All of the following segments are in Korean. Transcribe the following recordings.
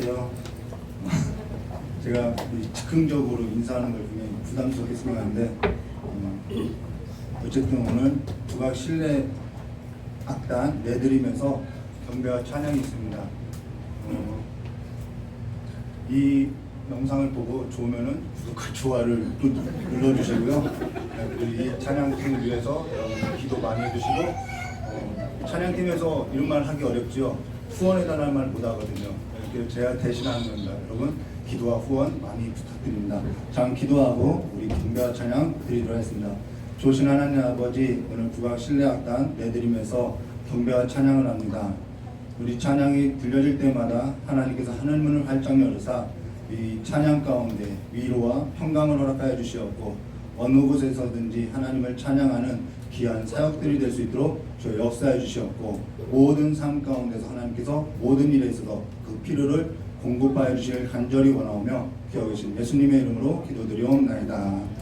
안녕하세요. 제가 즉흥적으로 인사하는 걸 굉장히 부담스럽게 생각하는데 어쨌든 오늘 국악 실내 악단 내드림에서 경배와 찬양이 있습니다. 이 영상을 보고 좋으면은 구독과 좋아요를 또 눌러주시고요. 그리고 이 찬양팀을 위해서 여러분 기도 많이 해주시고 찬양팀에서 이런 말 하기 어렵지요. 후원해달라는 말 못 하거든요. 이렇게 제가 대신하는 겁니다. 여러분 기도와 후원 많이 부탁드립니다. 자, 기도하고 우리 경배와 찬양 드리도록 하겠습니다. 조신 하나님 아버지, 오늘 국악 실내악단 내드림에서 경배와 찬양을 합니다. 우리 찬양이 들려질 때마다 하나님께서 하늘문을 활짝 열으사 이 찬양 가운데 위로와 평강을 허락하여 주시었고 어느 곳에서든지 하나님을 찬양하는 귀한 사역들이 될 수 있도록 저 역사해 주시었고 모든 삶 가운데서 하나님께서 모든 일에 있어서 그 필요를 공급하여 주시길 간절히 원하오며 기어 계신 예수님의 이름으로 기도드리옵나이다.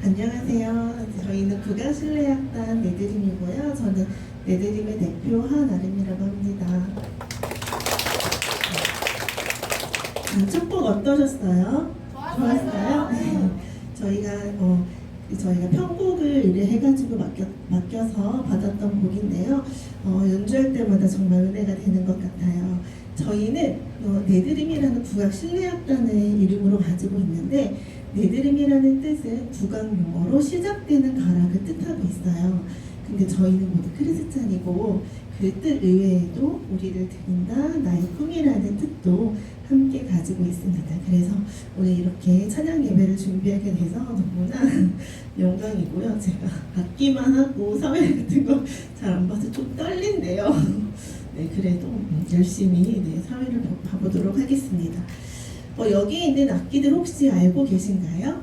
안녕하세요. 저희는 국악실내악단 네드림이고요. 저는 네드림의 대표 한아름이라고 합니다. 첫 곡 어떠셨어요? 좋았어요? 네. 저희가 편곡을 의뢰해가지고 맡겨서 받았던 곡인데요. 연주할 때마다 정말 은혜가 되는 것 같아요. 저희는 네드림이라는 국악 실내악단의 이름으로 가지고 있는데, 네드림이라는 뜻은 국악 용어로 시작되는 가락을 뜻하고 있어요. 근데 저희는 모두 크리스찬이고 그 뜻 의외에도 우리를 드린다, 나의 꿈이라는 뜻도 함께 가지고 있습니다. 그래서 오늘 이렇게 찬양 예배를 준비하게 돼서 너무나 영광이고요. 제가 악기만 하고 사회 같은 거 잘 안 봐서 좀 떨린데요. 네, 그래도 열심히 사회를 봐보도록 하겠습니다. 여기 있는 악기들 혹시 알고 계신가요?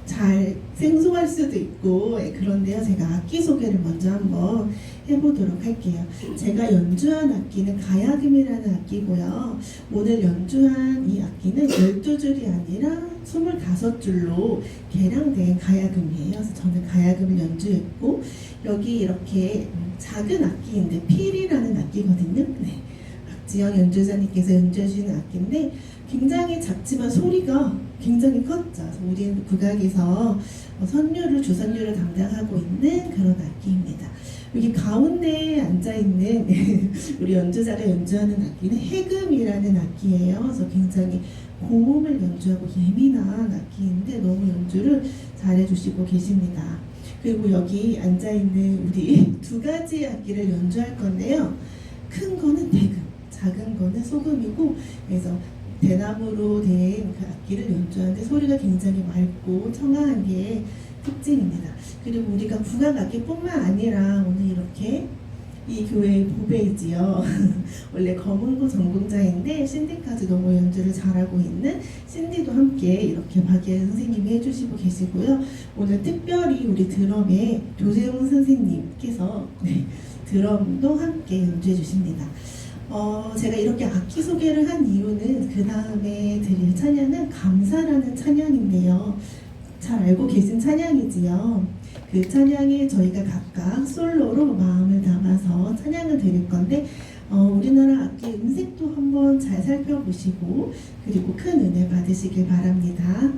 잘 생소할 수도 있고 그런데요, 제가 악기 소개를 먼저 한번 해보도록 할게요. 제가 연주한 악기는 가야금이라는 악기고요. 오늘 연주한 이 악기는 12줄이 아니라 25줄로 개량된 가야금이에요. 그래서 저는 가야금을 연주했고, 여기 이렇게 작은 악기인데 필이라는 악기거든요. 네, 박지영 연주자님께서 연주해 주시는 악기인데 굉장히 작지만 소리가 굉장히 컸죠. 우리는 국악에서 선율을, 주선율을 담당하고 있는 그런 악기입니다. 여기 가운데에 앉아있는 우리 연주자가 연주하는 악기는 해금이라는 악기예요. 그래서 굉장히 고음을 연주하고 예민한 악기인데 너무 연주를 잘해주시고 계십니다. 그리고 여기 앉아있는 우리 두 가지 악기를 연주할 건데요. 큰 거는 대금, 작은 거는 소금이고, 그래서 대나무로 된 그 악기를 연주하는데 소리가 굉장히 맑고 청아한 게 특징입니다. 그리고 우리가 국악 악기뿐만 아니라 오늘 이렇게 이 교회의 보배이지요. 원래 검은고 전공자인데 신디까지 너무 연주를 잘하고 있는 신디도 함께 이렇게 박예은 선생님이 해주시고 계시고요. 오늘 특별히 우리 드럼의 조재웅 선생님께서 드럼도 함께 연주해 주십니다. 제가 이렇게 악기 소개를 한 이유는 그 다음에 드릴 찬양은 감사라는 찬양인데요. 잘 알고 계신 찬양이지요. 그 찬양에 저희가 각각 솔로로 마음을 담아서 찬양을 드릴 건데, 우리나라 악기 음색도 한번 잘 살펴보시고 그리고 큰 은혜 받으시길 바랍니다.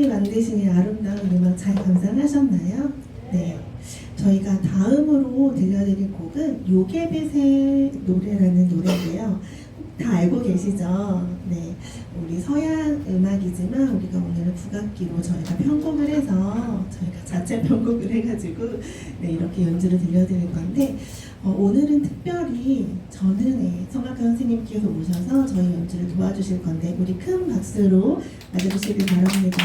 하나님이 만드신 이 아름다운 음악 잘 감상하셨나요? 네. 저희가 다음으로 들려드릴 곡은 요게벳의 노래라는 노래인데요. 다 알고 계시죠? 네. 우리 서양 음악이지만 우리가 오늘은 국악기로 저희가 편곡을 해서 저희가 자체 편곡을 해가지고 네, 이렇게 연주를 들려드릴 건데 오늘은 특별히 전은혜 성악가 선생님께서 오셔서 저희 연주를 도와주실 건데 우리 큰 박수로 맞아주시길 바랍니다.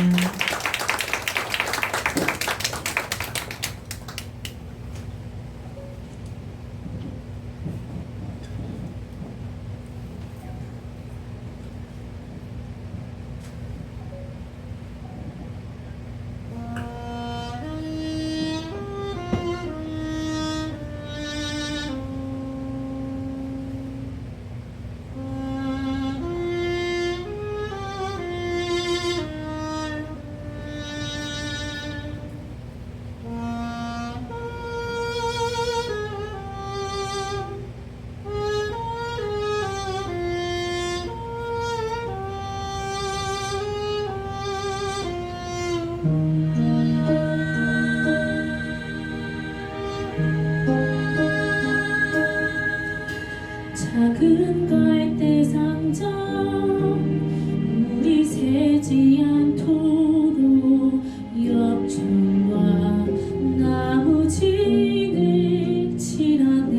작은 갈대 상자 물이 새지 않도록 엽전과 나무진을 칠하네.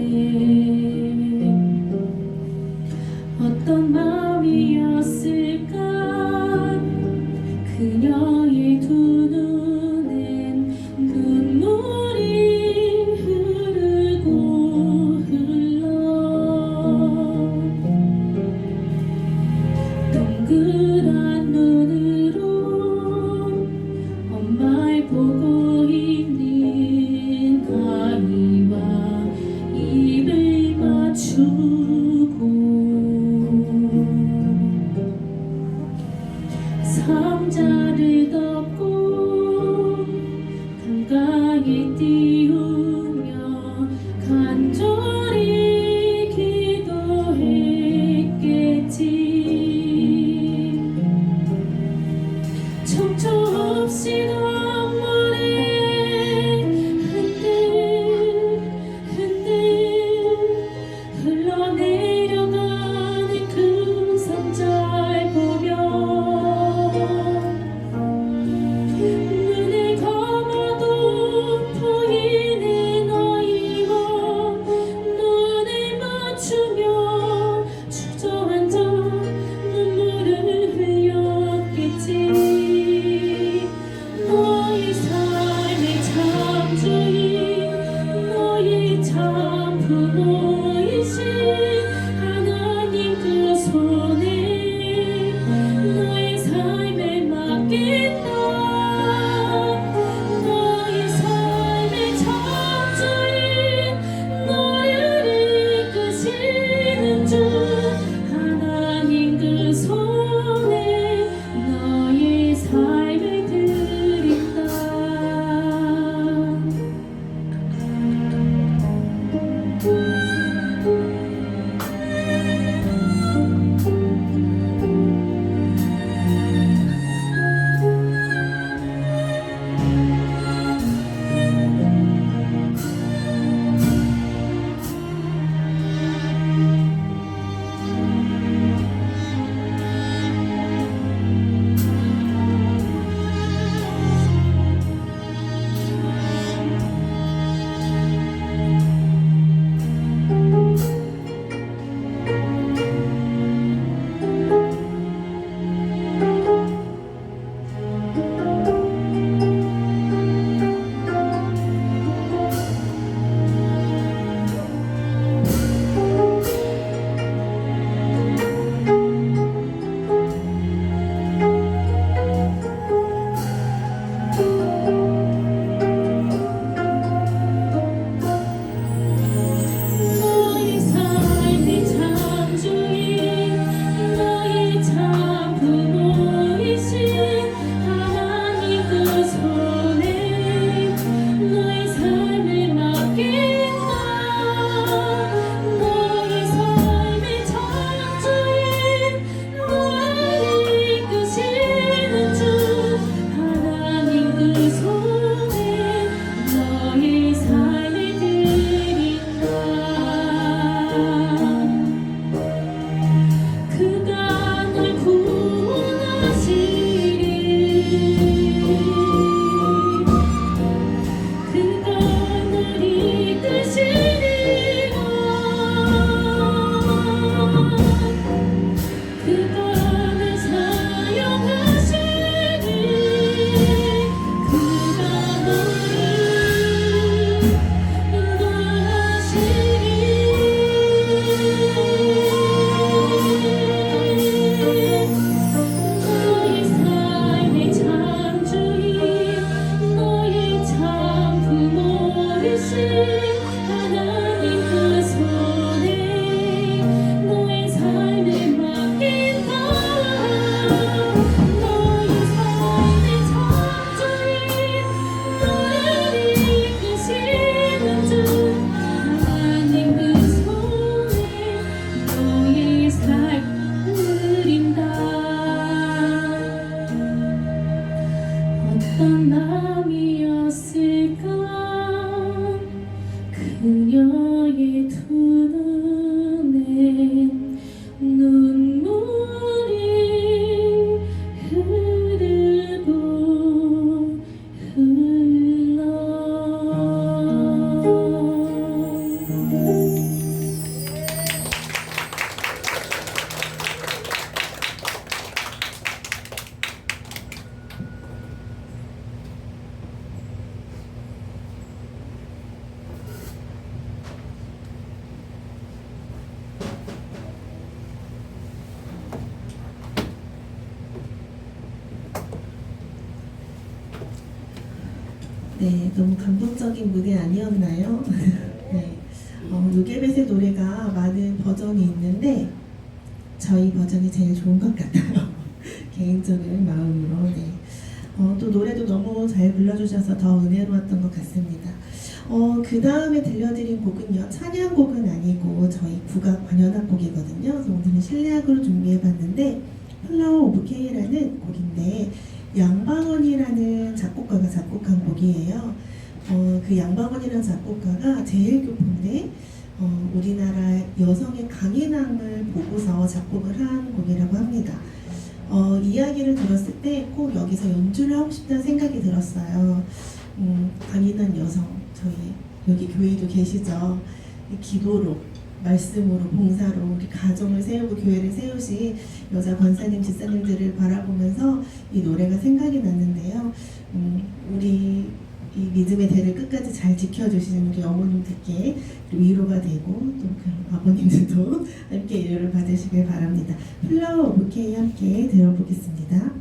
어떤 마음이었을까 그녀의 두 눈엔 눈물이 흐르고 동그란 눈으로 엄마를 보고 있는 아이와 입을 맞추고 상자를 덮고 강가에 띄우며 간절히 기도했겠지. 척척 없이 눈물에 흔들흔들 흘러내려가는 그 상자를 보며 눈을 감아도 보이는 아이와 눈을 맞추며 주저앉아 눈물을 흘렸겠지. 너의 삶의 창조인 너의 참 부모이신 하나님 그 손에 너의 삶을 맡긴다. 너의 삶의 창조인 너를 이끄시는 주 하나님 그 손에 너의 삶을 드린다. 어떤 마음이었을까 그녀의 두 눈엔 눈물이 흐르고 흘러 네, 너무 감동적인 무대 아니었나요? 네, 요괴벳의 노래가 많은 버전이 있는데 저희 버전이 제일 좋은 것 같아요. 개인적인 마음으로. 네. 또 노래도 너무 잘 불러주셔서 더 은혜로웠던 것 같습니다. 그 다음에 들려드린 곡은요, 찬양곡은 아니고 저희 국악 관현악 곡이거든요. 그래서 오늘은 실내악으로 준비해봤는데 플라워 오브 K라는 곡인데 양방원이라는 작곡가가 작곡한 곡이에요. 그 양방원이라는 작곡가가 제일교포인데 우리나라 여성의 강인함을 보고서 작곡을 한 곡이라고 합니다. 이야기를 들었을 때 꼭 여기서 연주를 하고 싶다는 생각이 들었어요. 강인한 여성, 저희 여기 교회도 계시죠. 기도로, 말씀으로, 봉사로 우리 가정을 세우고 교회를 세우신 여자 권사님, 집사님들을 바라보면서 이 노래가 생각이 났는데요. 우리 이 믿음의 대를 끝까지 잘 지켜주시는 우리 어머님들께 위로가 되고 또 그 아버님들도 함께 위로를 받으시길 바랍니다. 플라워 오브 K 함께 들어보겠습니다.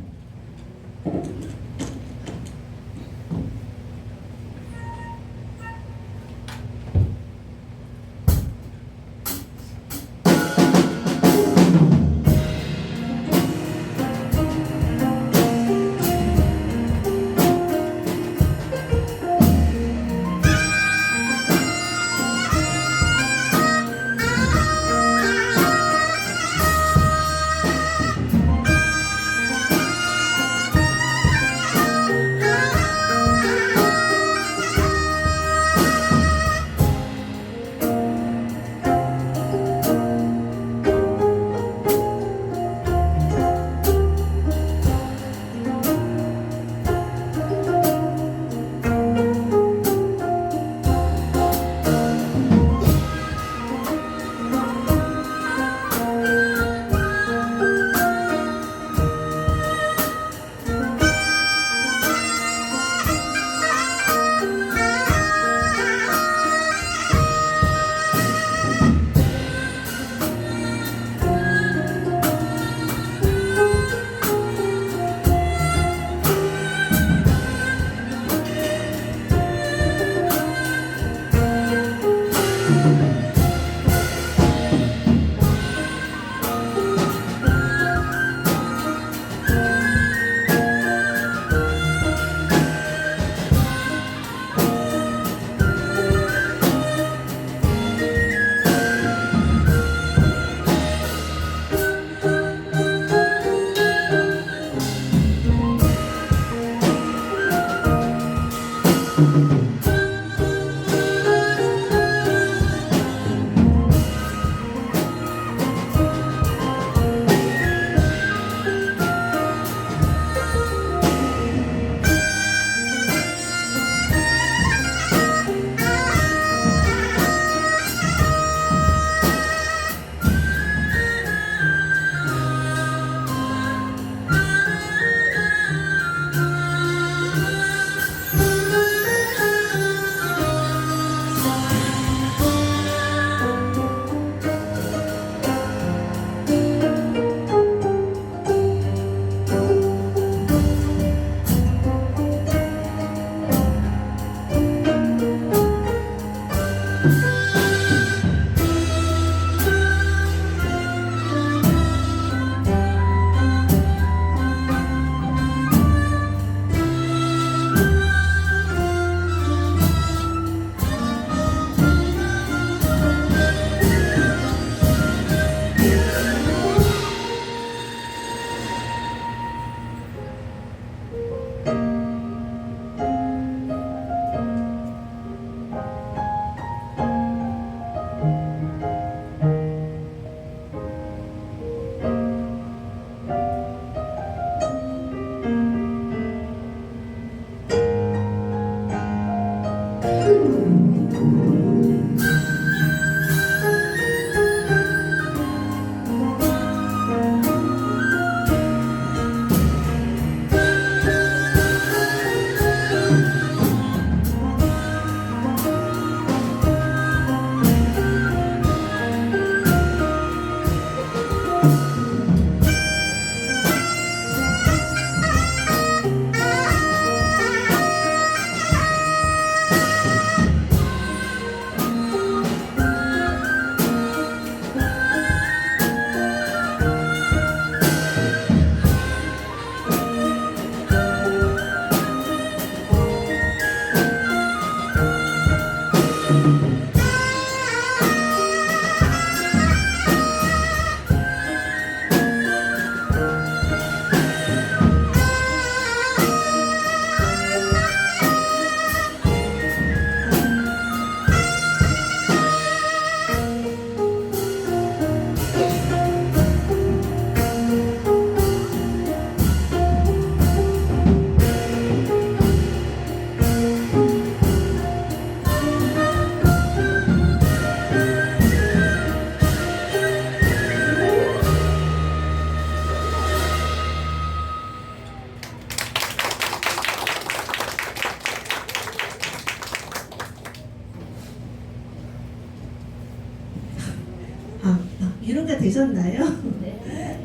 이해가 되셨나요?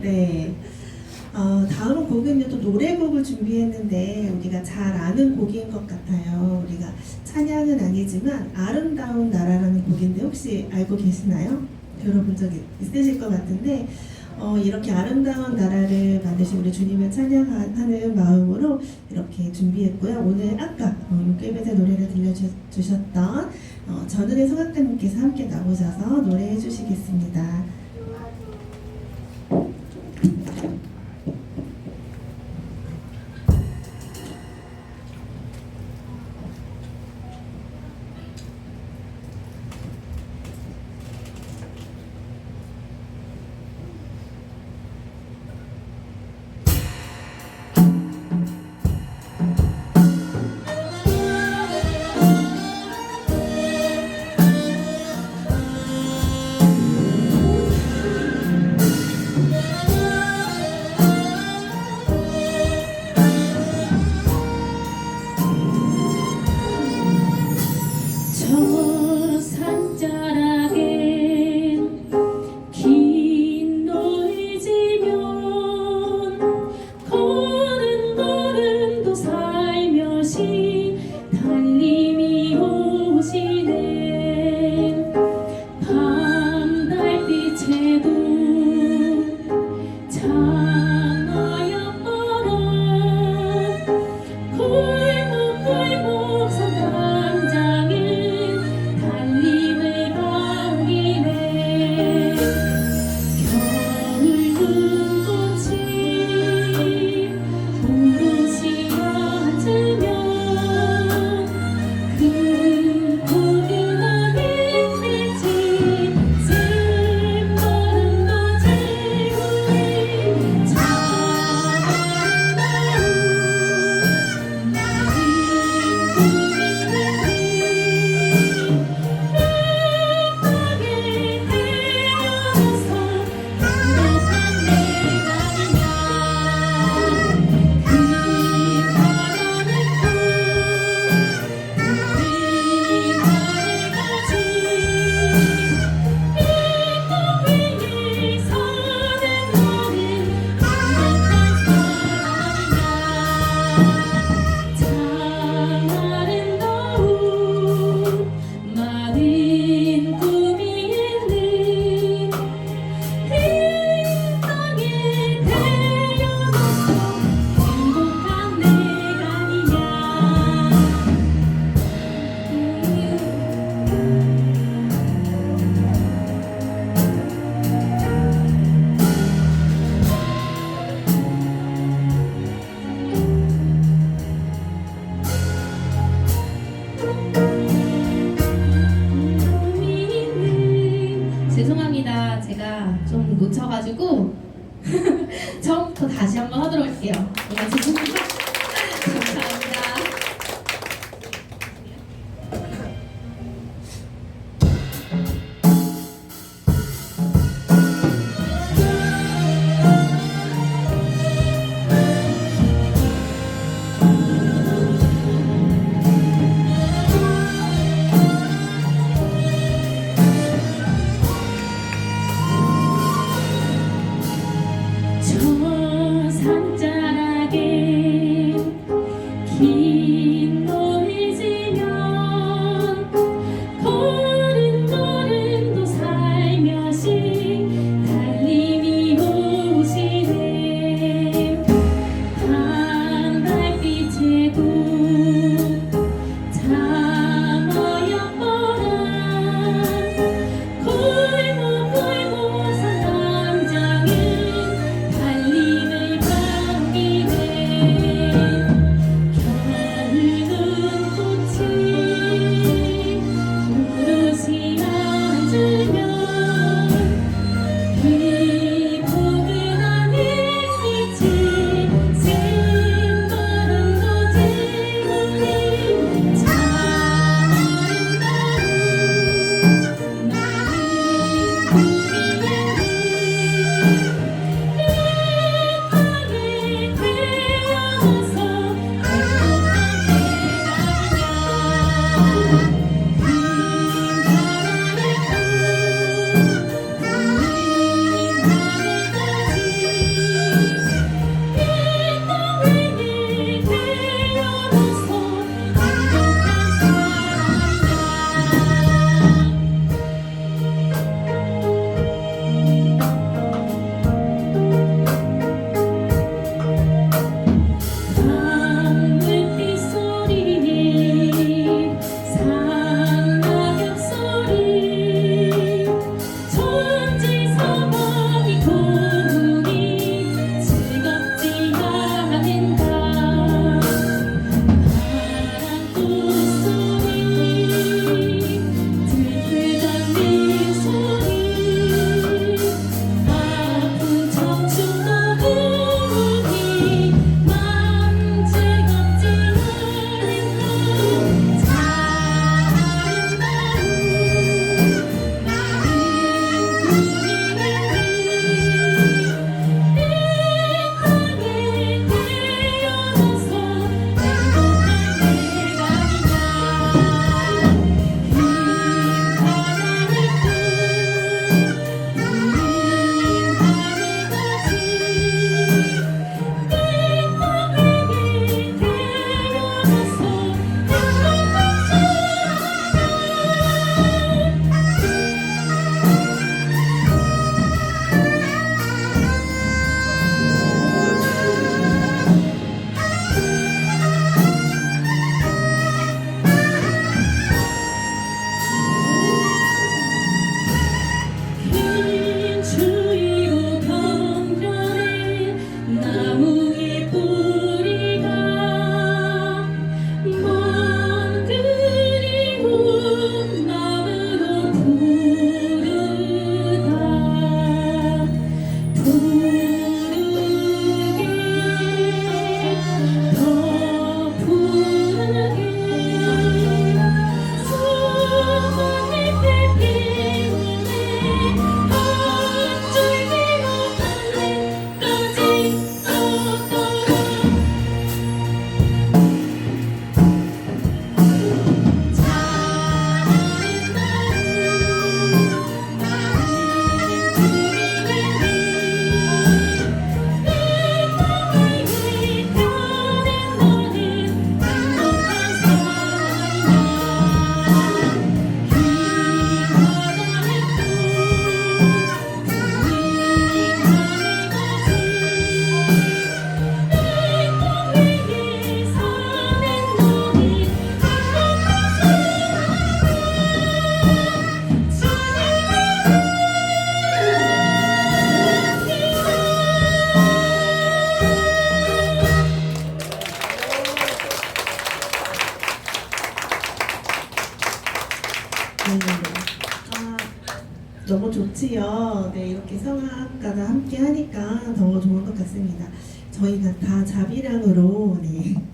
네. 다음 곡은요, 또 노래곡을 준비했는데 우리가 잘 아는 곡인 것 같아요. 우리가 찬양은 아니지만 아름다운 나라라는 곡인데 혹시 알고 계시나요? 들어본 적 있으실 것 같은데 이렇게 아름다운 나라를 만드신 우리 주님을 찬양하는 마음으로 이렇게 준비했고요. 오늘 아까 육개배의 노래를 들려주셨던 전은혜 성악가님께서 함께 나오셔서 노래해 주시겠습니다. 저 산자락에 긴 돌 지면 걸음도 살며시 달님이 오시네. 밤 달빛에도 참아였더라. 골목골목 성당장에 달림을 반기네. 겨울 눈꽃이 오롯이 앉으면 그 고요한 빛빛이 샘바람도 지우니 죄송합니다. 제가 좀 놓쳐가지고 처음부터 다시 한번 하도록 할게요. 정말 죄송합니다. 감사합니다. 저 산자락에 긴 돌 지면 걸음도 살며시 달님이 오시네. 밤 달빛에도 참아였더라. 골목골목 성당장에 달림을 반기네. 겨울 아, 너무 좋지요. 네, 이렇게 성악가가 함께 하니까 더 좋은 것 같습니다. 저희가 다 자비랑으로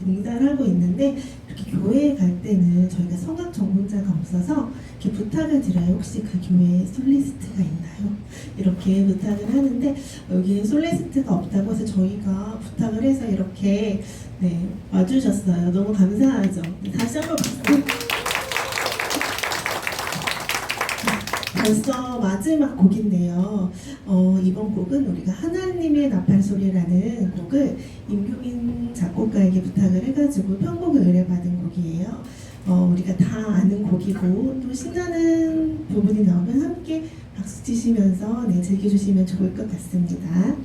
봉사를 하고 있는데 이렇게 교회에 갈 때는 저희가 성악 전공자가 없어서 이렇게 부탁을 드려요. 혹시 그 교회에 솔리스트가 있나요? 이렇게 부탁을 하는데 여기 솔리스트가 없다고 해서 저희가 부탁을 해서 이렇게 와주셨어요. 너무 감사하죠. 다시 한번 박수. 벌써 마지막 곡인데요. 이번 곡은 우리가 하나님의 나팔소리라는 곡을 임규민 작곡가에게 부탁을 해가지고 편곡을 의뢰받은 곡이에요. 우리가 다 아는 곡이고 또 신나는 부분이 나오면 함께 박수 치시면서 즐겨주시면 좋을 것 같습니다.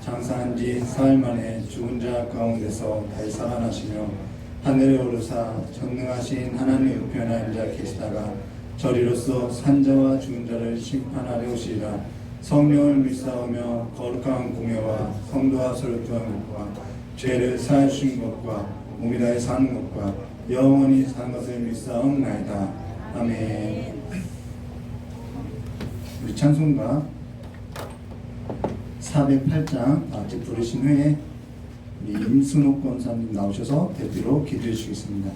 장사한 지 사흘 만에 죽은 자 가운데서 다시 살아나시며 하늘에 오르사 전능하신 하나님의 우편에 앉아 계시다가 저리로서 산자와 죽은 자를 심판하려 오시리라. 성령을 믿사오며 거룩한 공예와 성도와 서로 교하는 것과 죄를 사하신 것과 몸이 다해 사는 것과 영원히 사는 것을 믿사옵나이다. 아멘. 우리 찬송가 408장 아직 부르신 후에 우리 임순옥 권사님 나오셔서 대표로 기도해 주시겠습니다.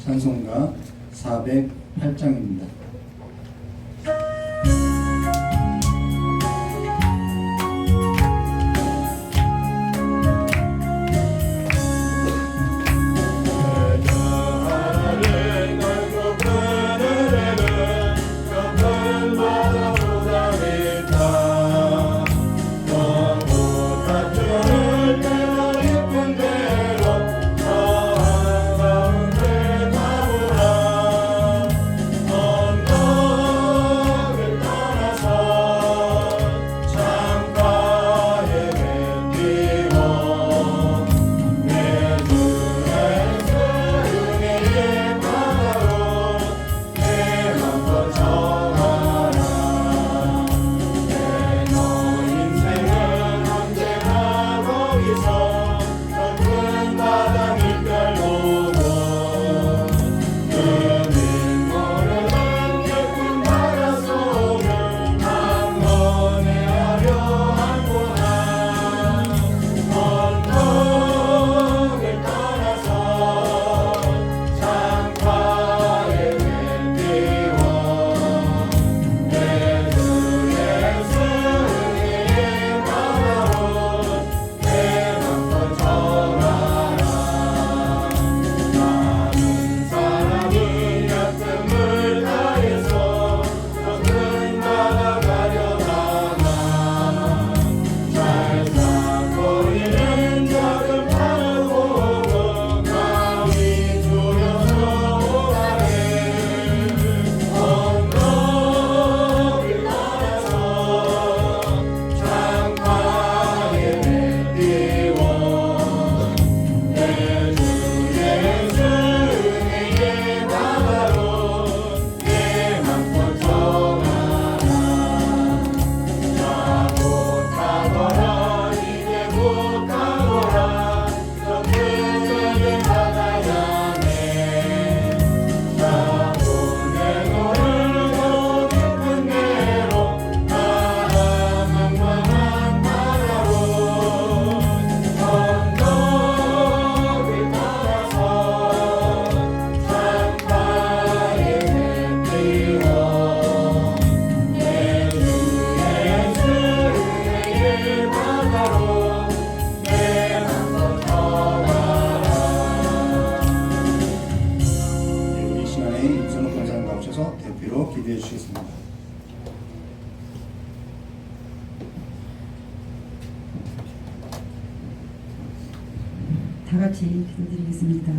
찬송가 408장입니다. 대표로 기도해 주시겠습니다. 다 같이 기도드리겠습니다.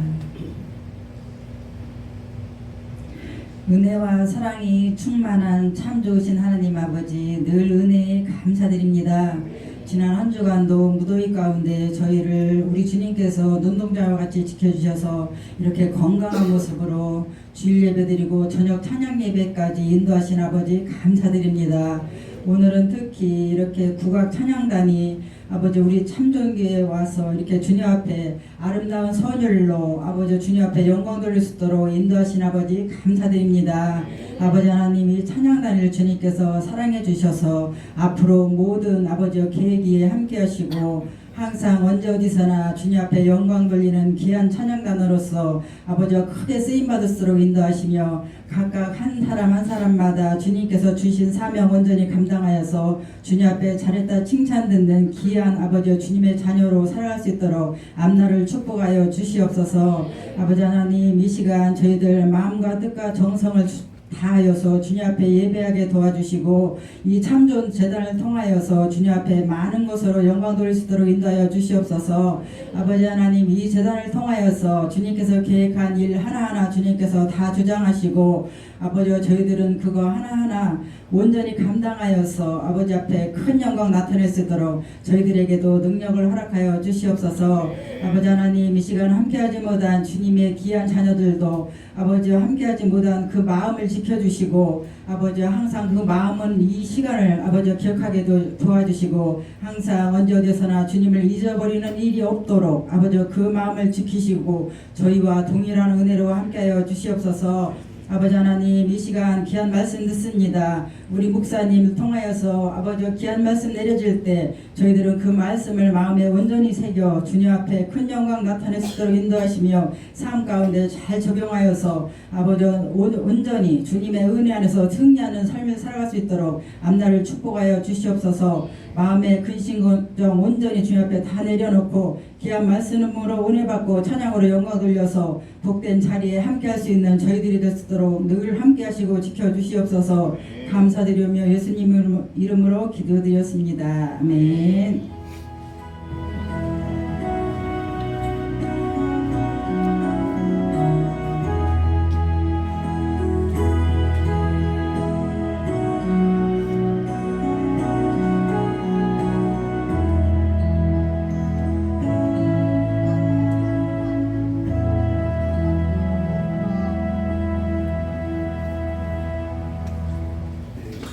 은혜와 사랑이 충만한 참 좋으신 하나님 아버지, 늘 은혜에 감사드립니다. 지난 한 주간도 무더위 가운데 저희를 우리 주님께서 눈동자와 같이 지켜주셔서 이렇게 건강한 모습으로 주일 예배드리고 저녁 찬양 예배까지 인도하신 아버지 감사드립니다. 오늘은 특히 이렇게 국악 찬양단이 아버지 우리 참전교회에 와서 이렇게 주님 앞에 아름다운 선율로 아버지 주님 앞에 영광 돌릴 수 있도록 인도하신 아버지 감사드립니다. 아버지 하나님이 찬양단을 주님께서 사랑해 주셔서 앞으로 모든 아버지 계획에 함께 하시고 항상 언제 어디서나 주님 앞에 영광 돌리는 귀한 찬양단으로서 아버지 크게 쓰임받을수록 인도하시며 각각 한 사람 한 사람마다 주님께서 주신 사명 온전히 감당하여서 주님 앞에 잘했다 칭찬 듣는 귀한 아버지 주님의 자녀로 살아갈 수 있도록 앞날을 축복하여 주시옵소서. 아버지 하나님 이 시간 저희들 마음과 뜻과 정성을 다하여서 주님 앞에 예배하게 도와주시고 이 참 좋은 제단을 통하여서 주님 앞에 많은 것으로 영광 돌릴 수 있도록 인도하여 주시옵소서. 아버지 하나님 이 제단을 통하여서 주님께서 계획한 일 하나하나 주님께서 다 주장하시고 아버지와 저희들은 그거 하나하나 온전히 감당하여서 아버지 앞에 큰 영광 나타낼 수 있도록 저희들에게도 능력을 허락하여 주시옵소서. 아버지 하나님, 이 시간 함께하지 못한 주님의 귀한 자녀들도 아버지와 함께하지 못한 그 마음을 지켜주시고 아버지 항상 그 마음은 이 시간을 아버지 기억하게 도와주시고 항상 언제 어디서나 주님을 잊어버리는 일이 없도록 아버지 그 마음을 지키시고 저희와 동일한 은혜로 함께하여 주시옵소서. 아버지 하나님, 이 시간 귀한 말씀 듣습니다. 우리 목사님을 통하여서 아버지 귀한 말씀 내려질 때 저희들은 그 말씀을 마음에 온전히 새겨 주님 앞에 큰 영광 나타낼 수 있도록 인도하시며 삶 가운데 잘 적용하여서 아버지 온전히 주님의 은혜 안에서 승리하는 삶을 살아갈 수 있도록 앞날을 축복하여 주시옵소서. 마음의 근심 걱정 온전히 주님 앞에 다 내려놓고 귀한 말씀으로 은혜 받고 찬양으로 영광 돌려서 복된 자리에 함께할 수 있는 저희들이 될 수 있도록 늘 함께하시고 지켜주시옵소서. 감사드리며 예수님 이름으로 기도드렸습니다. 아멘.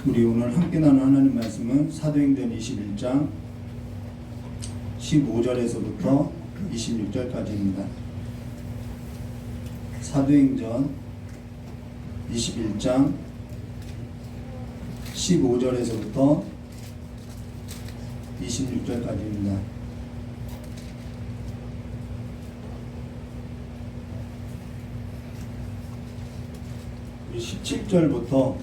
우리 오늘 함께 나눈 하나님 말씀은 사도행전 21장 15절에서부터 26절까지입니다. 사도행전 21장 15절에서부터 26절까지입니다. 우리 17절부터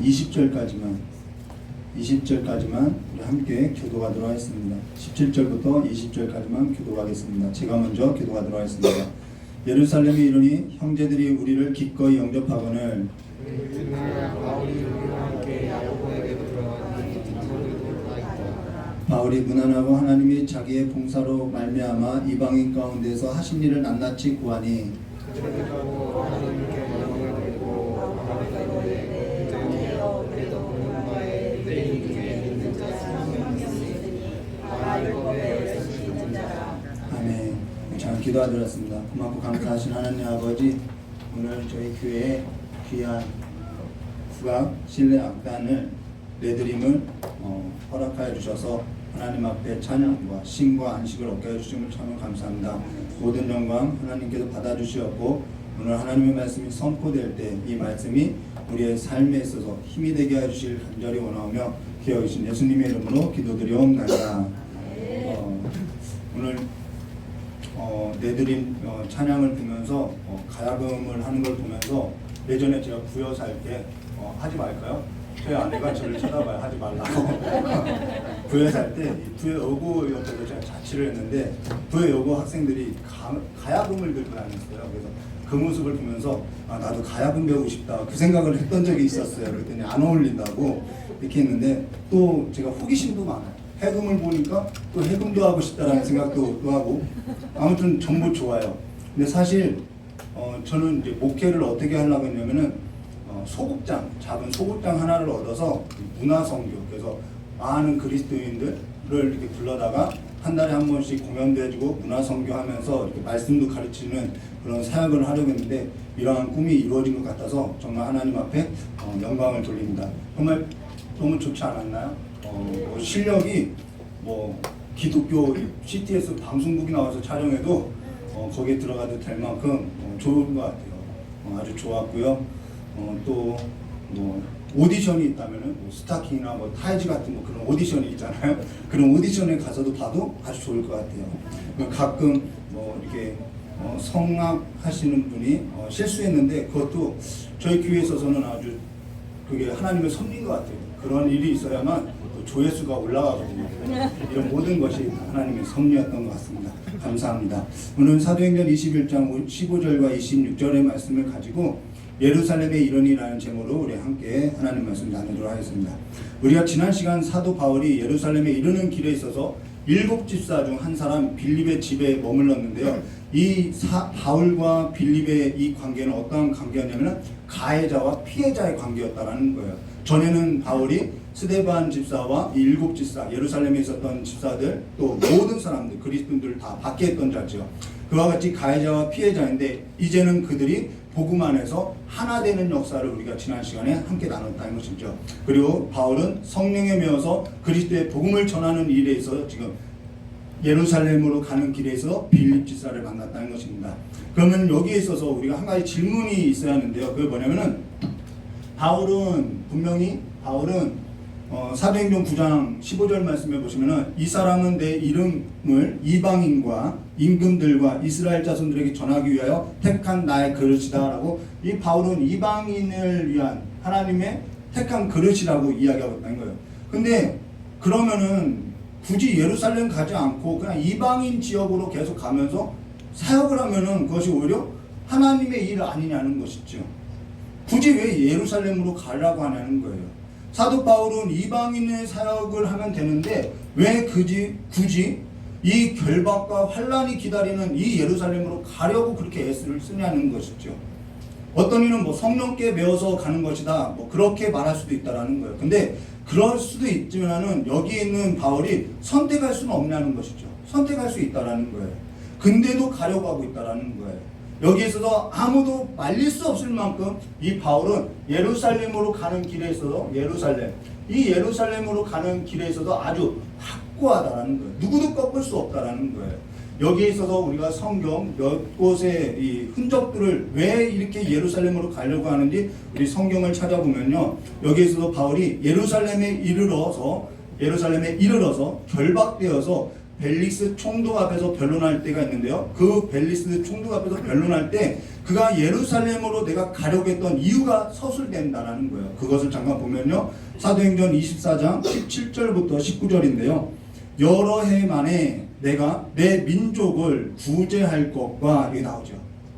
20절까지만 우리 함께 교도하도록 하겠습니다. 17절부터 20절까지만 교도하겠습니다. 제가 먼저 교도하도록 하겠습니다. 예루살렘에 이르니 형제들이 우리를 기꺼이 영접하거늘 바울이 무난하고 하나님이 자기의 봉사로 말미암아 이방인 가운데서 하신 일을 낱낱이 구하니 아멘. 잘 기도하드렸습니다. 고맙고 감사하신 하나님 아버지, 오늘 저희 교회에 귀한 국악 실내 악단을 내드림을 허락하여 주셔서 하나님 앞에 찬양과 신과 안식을 얻게 해주심을 참 감사합니다. 모든 영광 하나님께서 받아주시었고 오늘 하나님의 말씀이 선포될 때 이 말씀이 우리의 삶에 있어서 힘이 되게 해주실 간절히 원하오며 기어계신 예수님의 이름으로 기도드리옵나이다. 오늘 내드림 찬양을 보면서 가야금을 하는 걸 보면서 예전에 제가 부여 살 때 하지 말까요? 제 아내가 저를 쳐다봐요. 하지 말라고. 부여 살 때 부여 여고 옆에서 제가 자취를 했는데 부여 여고 학생들이 가야금을 들고 다녔어요. 그래서 그 모습을 보면서 나도 가야금 배우고 싶다 그 생각을 했던 적이 있었어요. 그랬더니 안 어울린다고 이렇게 했는데 또 제가 호기심도 많아요. 해금을 보니까 또 해금도 하고 싶다라는 생각도 또 하고 아무튼 전부 좋아요. 근데 사실 저는 이제 목회를 어떻게 하려고 했냐면은 소극장, 작은 소극장 하나를 얻어서 문화선교, 그래서 많은 그리스도인들을 이렇게 불러다가 한 달에 한 번씩 공연도 해주고 문화선교하면서 이렇게 말씀도 가르치는 그런 사역을 하려고 했는데 이러한 꿈이 이루어진 것 같아서 정말 하나님 앞에 영광을 돌립니다. 정말 너무 좋지 않았나요? 실력이 기독교 CTS 방송국이 나와서 촬영해도 거기에 들어가도 될 만큼 좋은 것 같아요. 아주 좋았고요. 또 오디션이 있다면은 스타킹이나 타이즈 같은 그런 오디션이 있잖아요. 그런 오디션에 가서도 봐도 아주 좋을 것 같아요. 가끔 이렇게 성악 하시는 분이 실수했는데 그것도 저희 교회에 있어서는 아주 그게 하나님의 섭리인 것 같아요. 그런 일이 있어야만 조회수가 올라가거든요. 이런 모든 것이 하나님의 섭리였던 것 같습니다. 감사합니다. 오늘 사도행전 21장 15절과 26절의 말씀을 가지고 예루살렘에 이르니라는 제목으로 우리 함께 하나님 말씀 나누도록 하겠습니다. 우리가 지난 시간 사도 바울이 예루살렘에 이르는 길에 있어서 7 집사 중 한 사람 빌립의 집에 머물렀는데요. 이 바울과 빌립의 이 관계는 어떠한 관계였냐면 가해자와 피해자의 관계였다라는 거예요. 전에는 바울이 스데반 집사와 이 7 집사, 예루살렘에 있었던 집사들, 또 모든 사람들, 그리스도인들을 다 받게 했던 자죠. 그와 같이 가해자와 피해자인데 이제는 그들이 복음 안에서 하나 되는 역사를 우리가 지난 시간에 함께 나눴다는 것이죠. 그리고 바울은 성령에 매어서 그리스도의 복음을 전하는 일에 있어서 지금 예루살렘으로 가는 길에 있어서 빌립 집사를 만났다는 것입니다. 그러면 여기에 있어서 우리가 한 가지 질문이 있어야 하는데요. 그게 뭐냐면은 바울은 사도행전 9장 15절 말씀에 보시면은 이 사람은 내 이름을 이방인과 임금들과 이스라엘 자손들에게 전하기 위하여 택한 나의 그릇이다 라고, 이 바울은 이방인을 위한 하나님의 택한 그릇이라고 이야기하고 있다는 거예요. 근데 그러면은 굳이 예루살렘 가지 않고 그냥 이방인 지역으로 계속 가면서 사역을 하면은 그것이 오히려 하나님의 일 아니냐는 것이죠. 굳이 왜 예루살렘으로 가려고 하냐는 거예요. 사도 바울은 이방인의 사역을 하면 되는데 왜 굳이 이 결박과 환란이 기다리는 이 예루살렘으로 가려고 그렇게 애를 쓰냐는 것이죠. 어떤 이는 뭐 성령께 매어서 가는 것이다, 뭐 그렇게 말할 수도 있다라는 거예요. 근데 그럴 수도 있지만은 여기 있는 바울이 선택할 수는 없냐는 것이죠. 선택할 수 있다라는 거예요. 근데도 가려고 하고 있다라는 거예요. 여기에 있어서 아무도 말릴 수 없을 만큼 이 바울은 예루살렘으로 가는 길에 있어서 예루살렘으로 가는 길에 있어서 아주 확고하다라는 거예요. 누구도 꺾을 수 없다라는 거예요. 여기에 있어서 우리가 성경 몇 곳의 이 흔적들을 왜 이렇게 예루살렘으로 가려고 하는지 우리 성경을 찾아보면요. 여기에 있어서 바울이 예루살렘에 이르러서 결박되어서 벨릭스 총독 앞에서 변론할 때가 있는데요. 그 벨릭스 총독 앞에서 변론할 때 그가 예루살렘으로 내가 가려고 했던 이유가 서술된다라는 거예요. 그것을 잠깐 보면요. 사도행전 24장 17절부터 19절인데요. 여러 해 만에 내가 내 민족을 구제할 것과, 이게 나오죠.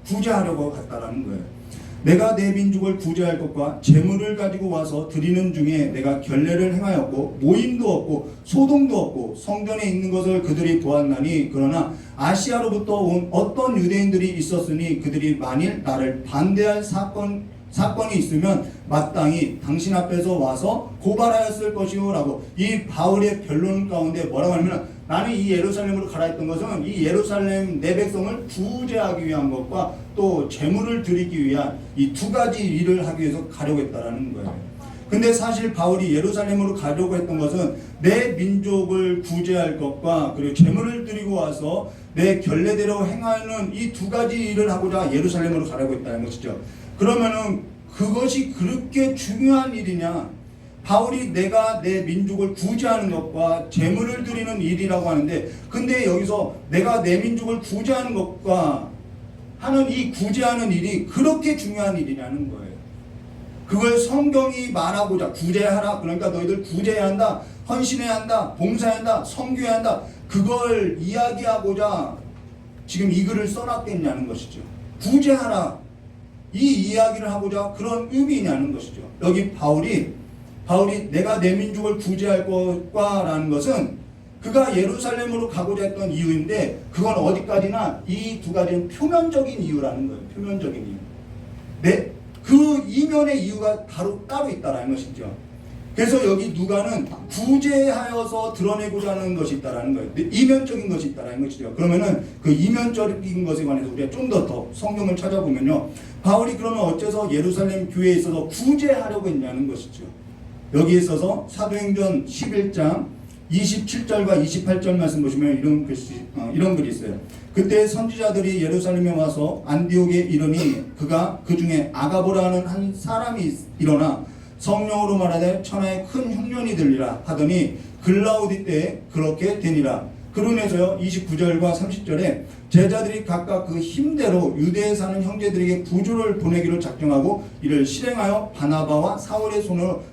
구제하려고 갔다라는 거예요. 내가 내 민족을 구제할 것과 재물을 가지고 와서 드리는 중에 내가 결례를 행하였고 모임도 없고 소동도 없고 성전에 있는 것을 그들이 보았나니, 그러나 아시아로부터 온 어떤 유대인들이 있었으니 그들이 만일 나를 반대할 사건이 있으면 마땅히 당신 앞에서 와서 고발하였을 것이오 라고, 이 바울의 변론 가운데 뭐라고 하냐면, 나는 이 예루살렘으로 가라 했던 것은 이 예루살렘 내 백성을 구제하기 위한 것과 또 재물을 드리기 위한 이 두 가지 일을 하기 위해서 가려고 했다라는 거예요. 근데 사실 바울이 예루살렘으로 가려고 했던 것은 내 민족을 구제할 것과 그리고 재물을 드리고 와서 내 결례대로 행하는 이 두 가지 일을 하고자 예루살렘으로 가려고 했다는 것이죠. 그러면은 그것이 그렇게 중요한 일이냐? 바울이 내가 내 민족을 구제하는 것과 재물을 드리는 일이라고 하는데, 근데 여기서 내가 내 민족을 구제하는 것과 하는 이 구제하는 일이 그렇게 중요한 일이냐는 거예요. 그걸 성경이 말하고자, 구제하라, 그러니까 너희들 구제해야 한다, 헌신해야 한다, 봉사해야 한다, 섬겨야 한다, 그걸 이야기하고자 지금 이 글을 써놨겠냐는 것이죠. 구제하라, 이 이야기를 하고자 그런 의미냐는 것이죠. 여기 바울이 내가 내 민족을 구제할 것과 라는 것은 그가 예루살렘으로 가고자 했던 이유인데, 그건 어디까지나 이 두 가지는 표면적인 이유라는 거예요. 표면적인 이유. 그 이면의 이유가 따로 있다라는 것이죠. 그래서 여기 누가는 구제하여서 드러내고자 하는 것이 있다라는 거예요. 이면적인 것이 있다라는 것이죠. 그러면은 그 이면적인 것에 관해서 우리가 좀 더 성경을 찾아보면요. 바울이 그러면 어째서 예루살렘 교회에 있어서 구제하려고 했냐는 것이죠. 여기에 있어서 사도행전 11장 27절과 28절 말씀 보시면 이런 글이 있어요. 그때 선지자들이 예루살렘에 와서 안디옥에 이르니 그가 그 중에 아가보라는 한 사람이 일어나 성령으로 말하되 천하에 큰 흉년이 들리라 하더니 글라우디 때에 그렇게 되니라. 그로 인해서요 29절과 30절에 제자들이 각각 그 힘대로 유대에 사는 형제들에게 구조를 보내기로 작정하고 이를 실행하여 바나바와 사울의 손으로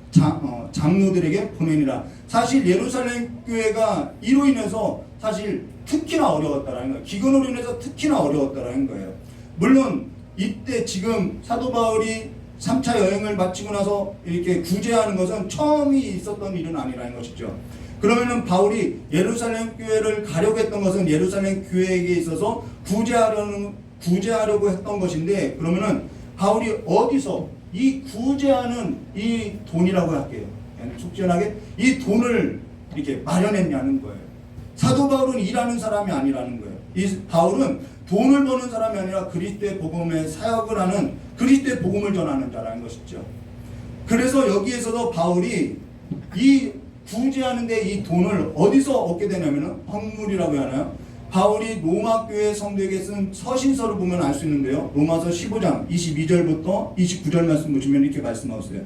장로들에게 보내니라. 사실 예루살렘 교회가 이로 인해서 사실 특히나 어려웠다라는 거예요. 기근으로 인해서 특히나 어려웠다라는 거예요. 물론 이때 지금 사도 바울이 3차 여행을 마치고 나서 이렇게 구제하는 것은 처음이 있었던 일은 아니라는 것이죠. 그러면은 바울이 예루살렘 교회를 가려고 했던 것은 예루살렘 교회에게 있어서 구제하려고 했던 것인데, 그러면은 바울이 어디서 이 구제하는 이 돈이라고 할게요. 속전하게 이 돈을 이렇게 마련했냐는 거예요. 사도 바울은 일하는 사람이 아니라는 거예요. 이 바울은 돈을 버는 사람이 아니라 그리스도의 복음에 사역을 하는, 그리스도의 복음을 전하는 자라는 것이죠. 그래서 여기에서도 바울이 이 구제하는데 이 돈을 어디서 얻게 되냐면은 헌물이라고 하나요? 바울이 로마 교회 성도에게 쓴 서신서를 보면 알 수 있는데요. 로마서 15장 22절부터 29절 말씀 보시면 이렇게 말씀하세요.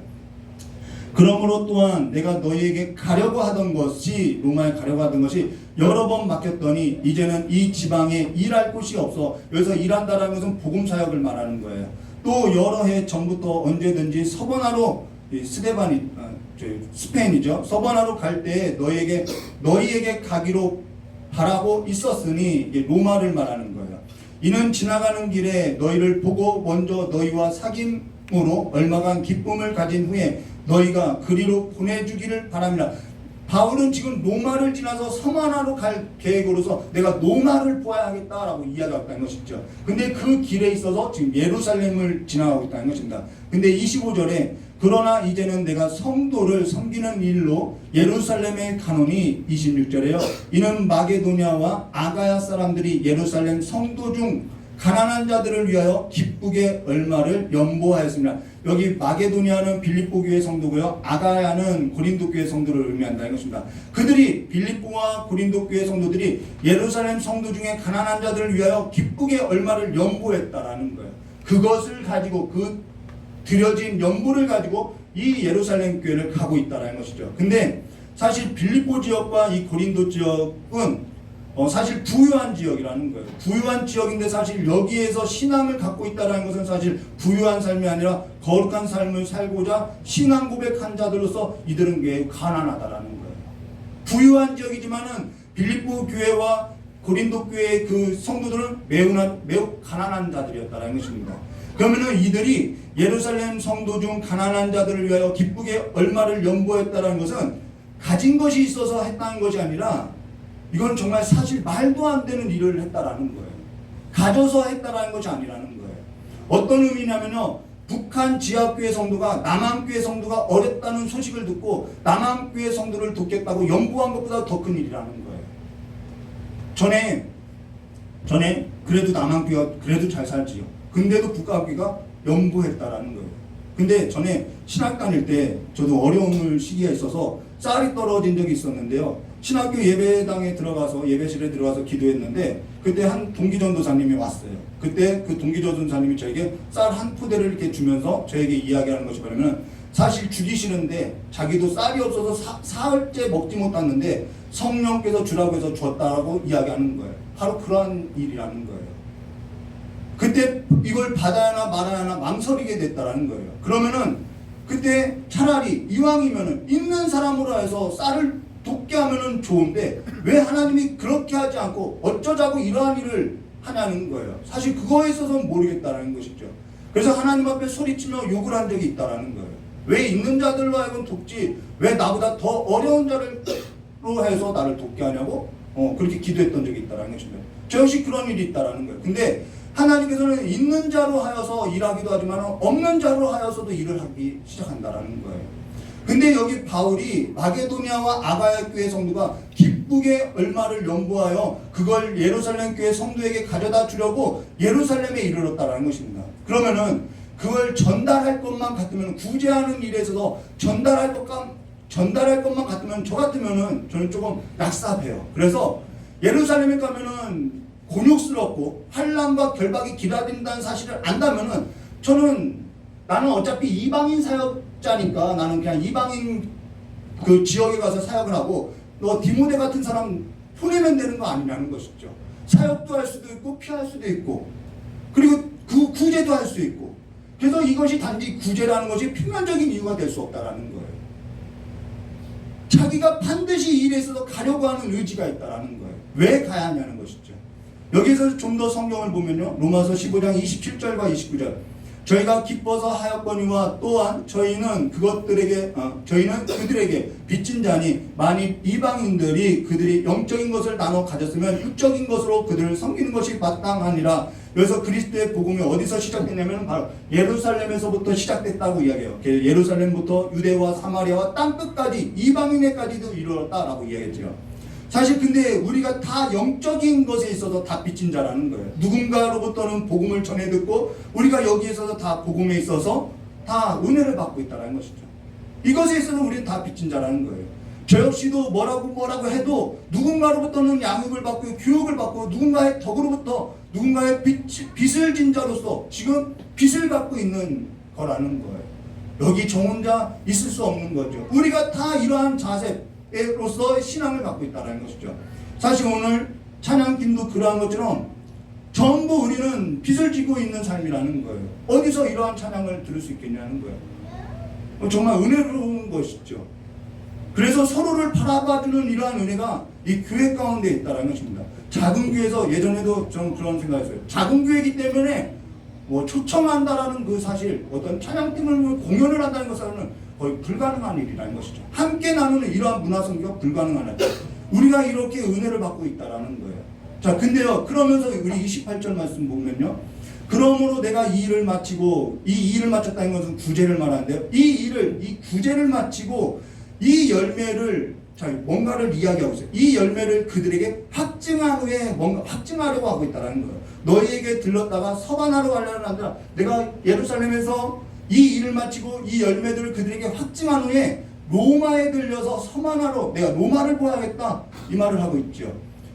그러므로 또한 내가 너희에게 가려고 하던 것이, 로마에 가려고 하던 것이 여러 번 막혔더니 이제는 이 지방에 일할 곳이 없어. 여기서 일한다라는 것은 복음 사역을 말하는 거예요. 또 여러 해 전부터 언제든지 서번하로 스페인이죠. 서번하로 갈 때에 너희에게 가기로 바라고 있었으니, 이게 로마를 말하는 거예요. 이는 지나가는 길에 너희를 보고 먼저 너희와 사귐으로 얼마간 기쁨을 가진 후에 너희가 그리로 보내주기를 바랍니다. 바울은 지금 로마를 지나서 서만하로 갈 계획으로서 내가 로마를 보아야겠다라고 이야기하고 있다는 것이죠. 근데 그 길에 있어서 지금 예루살렘을 지나가고 있다는 것입니다. 근데 25절에 그러나 이제는 내가 성도를 섬기는 일로 예루살렘에 가노니, 26절에요. 이는 마게도냐와 아가야 사람들이 예루살렘 성도 중 가난한 자들을 위하여 기쁘게 얼마를 연보하였습니다. 여기 마게도니아는 빌립보 교회 성도고요. 아가야는 고린도 교회 성도를 의미한다는 것입니다. 그들이, 빌립보와 고린도 교회 성도들이 예루살렘 성도 중에 가난한 자들을 위하여 기쁘게 얼마를 연보했다라는 거예요. 그것을 가지고, 그 드려진 연보를 가지고 이 예루살렘 교회를 가고 있다라는 것이죠. 근데 사실 빌립보 지역과 이 고린도 지역은 사실 부유한 지역이라는 거예요. 부유한 지역인데 사실 여기에서 신앙을 갖고 있다는 것은 사실 부유한 삶이 아니라 거룩한 삶을 살고자 신앙 고백한 자들로서 이들은 매우 가난하다라는 거예요. 부유한 지역이지만은 빌립보 교회와 고린도 교회의 그 성도들은 매우 가난한 자들이었다는 것입니다. 그러면은 이들이 예루살렘 성도 중 가난한 자들을 위하여 기쁘게 얼마를 연보했다는 것은 가진 것이 있어서 했다는 것이 아니라, 이건 정말 사실 말도 안 되는 일을 했다라는 거예요. 가져서 했다라는 것이 아니라는 거예요. 어떤 의미냐면요, 북한 지하교회 성도가 남한교회 성도가 어렵다는 소식을 듣고 남한교회 성도를 돕겠다고 연보한 것보다 더 큰 일이라는 거예요. 전에 그래도 남한교회가 그래도 잘 살지요. 근데도 북한교회가 연보했다라는 거예요. 근데 전에 신학 다닐 때 저도 어려운 시기가 있어서 쌀이 떨어진 적이 있었는데요. 신학교 예배당에 들어가서, 예배실에 들어가서 기도했는데 그때 한 동기전도사님이 왔어요. 그때 그 동기전도사님이 저에게 쌀 한 포대를 이렇게 주면서 저에게 이야기하는 것이 뭐냐면, 사실 주기 싫은데 자기도 쌀이 없어서 사흘째 먹지 못했는데 성령께서 주라고 해서 줬다라고 이야기하는 거예요. 바로 그러한 일이라는 거예요. 그때 이걸 받아야 하나 말아야 하나 망설이게 됐다라는 거예요. 그러면은 그때 차라리 이왕이면은 있는 사람으로 해서 쌀을 돕게 하면은 좋은데 왜 하나님이 그렇게 하지 않고 어쩌자고 이러한 일을 하냐는 거예요. 사실 그거에 있어서는 모르겠다라는 것이죠. 그래서 하나님 앞에 소리치며 욕을 한 적이 있다라는 거예요. 왜 있는 자들로 하여금 돕지, 왜 나보다 더 어려운 자를로 해서 나를 돕게 하냐고 그렇게 기도했던 적이 있다라는 것입니다. 저 역시 그런 일이 있다라는 거예요. 근데 하나님께서는 있는 자로 하여서 일하기도 하지만 없는 자로 하여서도 일을 하기 시작한다라는 거예요. 근데 여기 바울이 마게도니아와 아가야 교회 성도가 기쁘게 얼마를 연보하여 그걸 예루살렘 교회 성도에게 가져다 주려고 예루살렘에 이르렀다라는 것입니다. 그러면은 그걸 전달할 것만 같으면, 구제하는 일에서도 전달할 것만 같으면, 저 같으면은 저는 조금 약삽해요. 그래서 예루살렘에 가면은 곤욕스럽고 환난과 결박이 기다린다는 사실을 안다면은 나는 어차피 이방인 사역자니까 나는 그냥 이방인 그 지역에 가서 사역을 하고 너 디모데 같은 사람 보내면 되는 거 아니냐는 것이죠. 사역도 할 수도 있고 피할 수도 있고 그리고 그 구제도 할 수 있고, 그래서 이것이 단지 구제라는 것이 필연적인 이유가 될 수 없다라는 거예요. 자기가 반드시 이 일에 있어서 가려고 하는 의지가 있다라는 거예요. 왜 가야 하냐는 것이죠. 여기서 좀 더 성경을 보면요, 로마서 15장 27절과 29절, 저희가 기뻐서 하였거니와 또한 저희는 그들에게 빚진 자니 만일 이방인들이 그들이 영적인 것을 나눠 가졌으면 육적인 것으로 그들을 섬기는 것이 마땅하니라. 그래서 그리스도의 복음이 어디서 시작됐냐면 바로 예루살렘에서부터 시작됐다고 이야기해요. 예루살렘부터 유대와 사마리아와 땅끝까지 이방인에까지도 이르렀다라고 이야기했죠. 사실 근데 우리가 다 영적인 것에 있어서 다 빚진 자라는 거예요. 누군가로부터는 복음을 전해 듣고 우리가 여기에 있어서 다 복음에 있어서 다 은혜를 받고 있다는 것이죠. 이것에 있어서 우리는 다 빚진 자라는 거예요. 저 역시도 뭐라고 해도 누군가로부터는 양육을 받고 교육을 받고 누군가의 덕으로부터 누군가의 빚을 진 자로서 지금 빚을 갖고 있는 거라는 거예요. 여기 저 혼자 있을 수 없는 거죠. 우리가 다 이러한 자세로서 신앙을 갖고 있다는 것이죠. 사실 오늘 찬양팀도 그러한 것처럼 전부 우리는 빚을 지고 있는 삶이라는 거예요. 어디서 이러한 찬양을 들을 수 있겠냐는 거예요. 정말 은혜로운 것이죠. 그래서 서로를 바라봐주는 이러한 은혜가 이 교회 가운데 있다는 것입니다. 작은 교회에서 예전에도 저는 그런 생각했어요. 작은 교회이기 때문에 뭐 초청한다라는 그 사실, 어떤 찬양팀을 공연을 한다는 것은 거의 불가능한 일이라는 것이죠. 함께 나누는 이러한 문화 성교가 불가능한 일. 우리가 이렇게 은혜를 받고 있다라는 거예요. 자, 근데요, 그러면서 우리 28절 말씀 보면요. 그러므로 내가 이 일을 마치고, 이 일을 마쳤다는 것은 구제를 말하는데요. 이 구제를 마치고 이 열매를, 자, 뭔가를 이야기하고 있어요. 이 열매를 그들에게 확증한 후에 뭔가 확증하려고 하고 있다는 거예요. 너희에게 들렀다가 서반하러 가려는 아니라 내가 예루살렘에서 이 일을 마치고 이 열매들을 그들에게 확증한 후에 로마에 들려서 서만하러 내가 로마를 보아야겠다 이 말을 하고 있죠.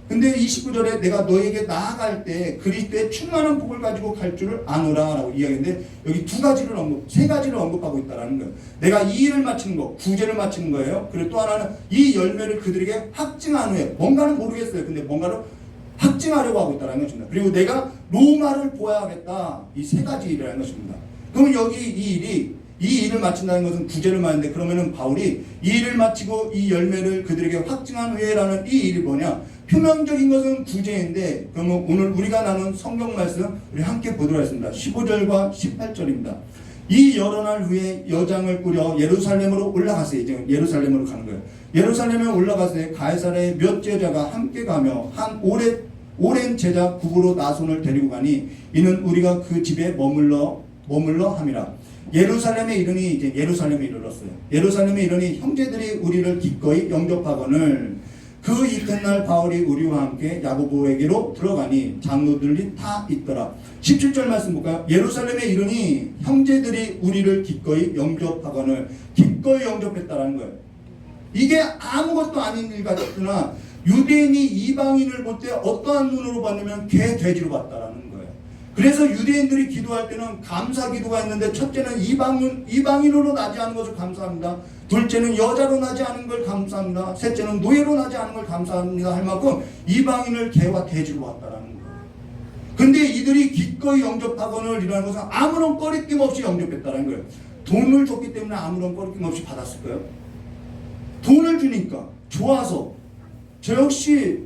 근데 29절에 내가 너에게 나아갈 때 그리스도의 충만한 복을 가지고 갈 줄을 아노라 라고 이야기했는데 여기 세 가지를 언급하고 있다는 거예요. 내가 이 일을 마치는 거, 구제를 마치는 거예요. 그리고 또 하나는 이 열매를 그들에게 확증한 후에, 뭔가는 모르겠어요. 근데 뭔가를 확증하려고 하고 있다는 것입니다. 그리고 내가 로마를 보아야겠다. 이 세 가지 일이라는 것입니다. 그러면 여기 이 일을 마친다는 것은 구제를 말하는데, 그러면은 바울이 이 일을 마치고 이 열매를 그들에게 확증한 후에라는 이 일이 뭐냐? 표면적인 것은 구제인데, 그러면 오늘 우리가 나눈 성경 말씀 우리 함께 보도록 하겠습니다. 15절과 18절입니다. 이 여러 날 후에 여장을 꾸려 예루살렘으로 올라가세요. 이제 예루살렘으로 가는 거예요. 예루살렘에 올라가서 가이사랴의 몇 제자가 함께 가며 한 오랜 제자 구브로 나손을 데리고 가니 이는 우리가 그 집에 머물러 함이라. 예루살렘에 이르니, 이제 예루살렘에 이르렀어요. 예루살렘에 이르니 형제들이 우리를 기꺼이 영접하거늘 그 이튿날 바울이 우리와 함께 야고보에게로 들어가니 장로들이 다 있더라. 17절 말씀 볼까요? 예루살렘에 이르니 형제들이 우리를 기꺼이 영접하거늘, 기꺼이 영접했다라는 거예요. 이게 아무것도 아닌 일 같으나 유대인이 이방인을 볼 때 어떠한 눈으로 봤냐면 개, 돼지로 봤다라는 거예요. 그래서 유대인들이 기도할 때는 감사 기도가 있는데, 첫째는 이방인으로 나지 않은 것을 감사합니다. 둘째는 여자로 나지 않은 걸 감사합니다. 셋째는 노예로 나지 않은 걸 감사합니다 할 만큼 이방인을 개와 돼지로 봤다라는 거예요. 근데 이들이 기꺼이 영접하거늘 이라는 것은 아무런 꺼리낌 없이 영접했다는 거예요. 돈을 줬기 때문에 아무런 꺼리낌 없이 받았을까요? 돈을 주니까 좋아서. 저 역시요,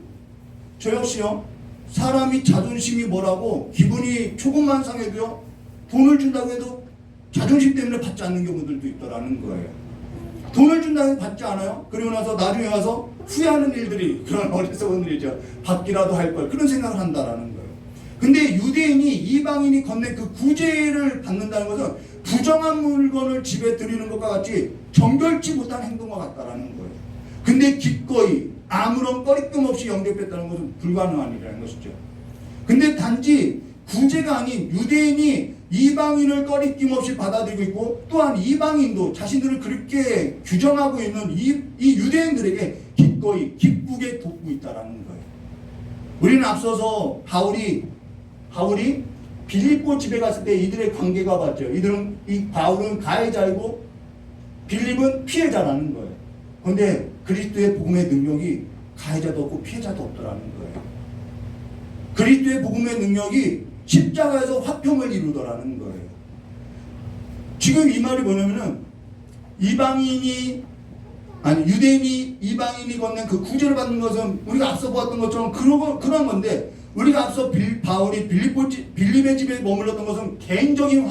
사람이 자존심이 뭐라고 기분이 조금만 상해도요, 돈을 준다고 해도 자존심 때문에 받지 않는 경우들도 있더라는 거예요. 돈을 준다고 해도 받지 않아요. 그리고 나서 나중에 와서 후회하는 일들이, 그런 어리석은 일이죠. 받기라도 할 걸, 그런 생각을 한다라는 거예요. 근데 유대인이 이방인이 건넨 그 구제를 받는다는 것은 부정한 물건을 집에 들이는 것과 같이 정결치 못한 행동과 같다라는 거예요. 근데 기꺼이 아무런 꺼리낌 없이 영접했다는 것은 불가능한 일이라는 것이죠. 근데 단지 구제가 아닌 유대인이 이방인을 꺼리낌 없이 받아들이고 있고, 또한 이방인도 자신들을 그렇게 규정하고 있는 이 유대인들에게 기꺼이 기쁘게 돕고 있다라는 거예요. 우리는 앞서서 바울이 빌립보 집에 갔을 때 이들의 관계가 봤죠. 바울은 가해자이고 빌립은 피해자라는 거예요. 그런데 그리스도의 복음의 능력이 가해자도 없고 피해자도 없더라는 거예요. 그리스도의 복음의 능력이 십자가에서 화평을 이루더라는 거예요. 지금 이 말이 뭐냐면은 유대인이 이방인이 건넨 그 구제를 받는 것은 우리가 앞서 보았던 것처럼 그런 건데, 우리가 앞서 바울이 빌립의 집에 머물렀던 것은 개인적인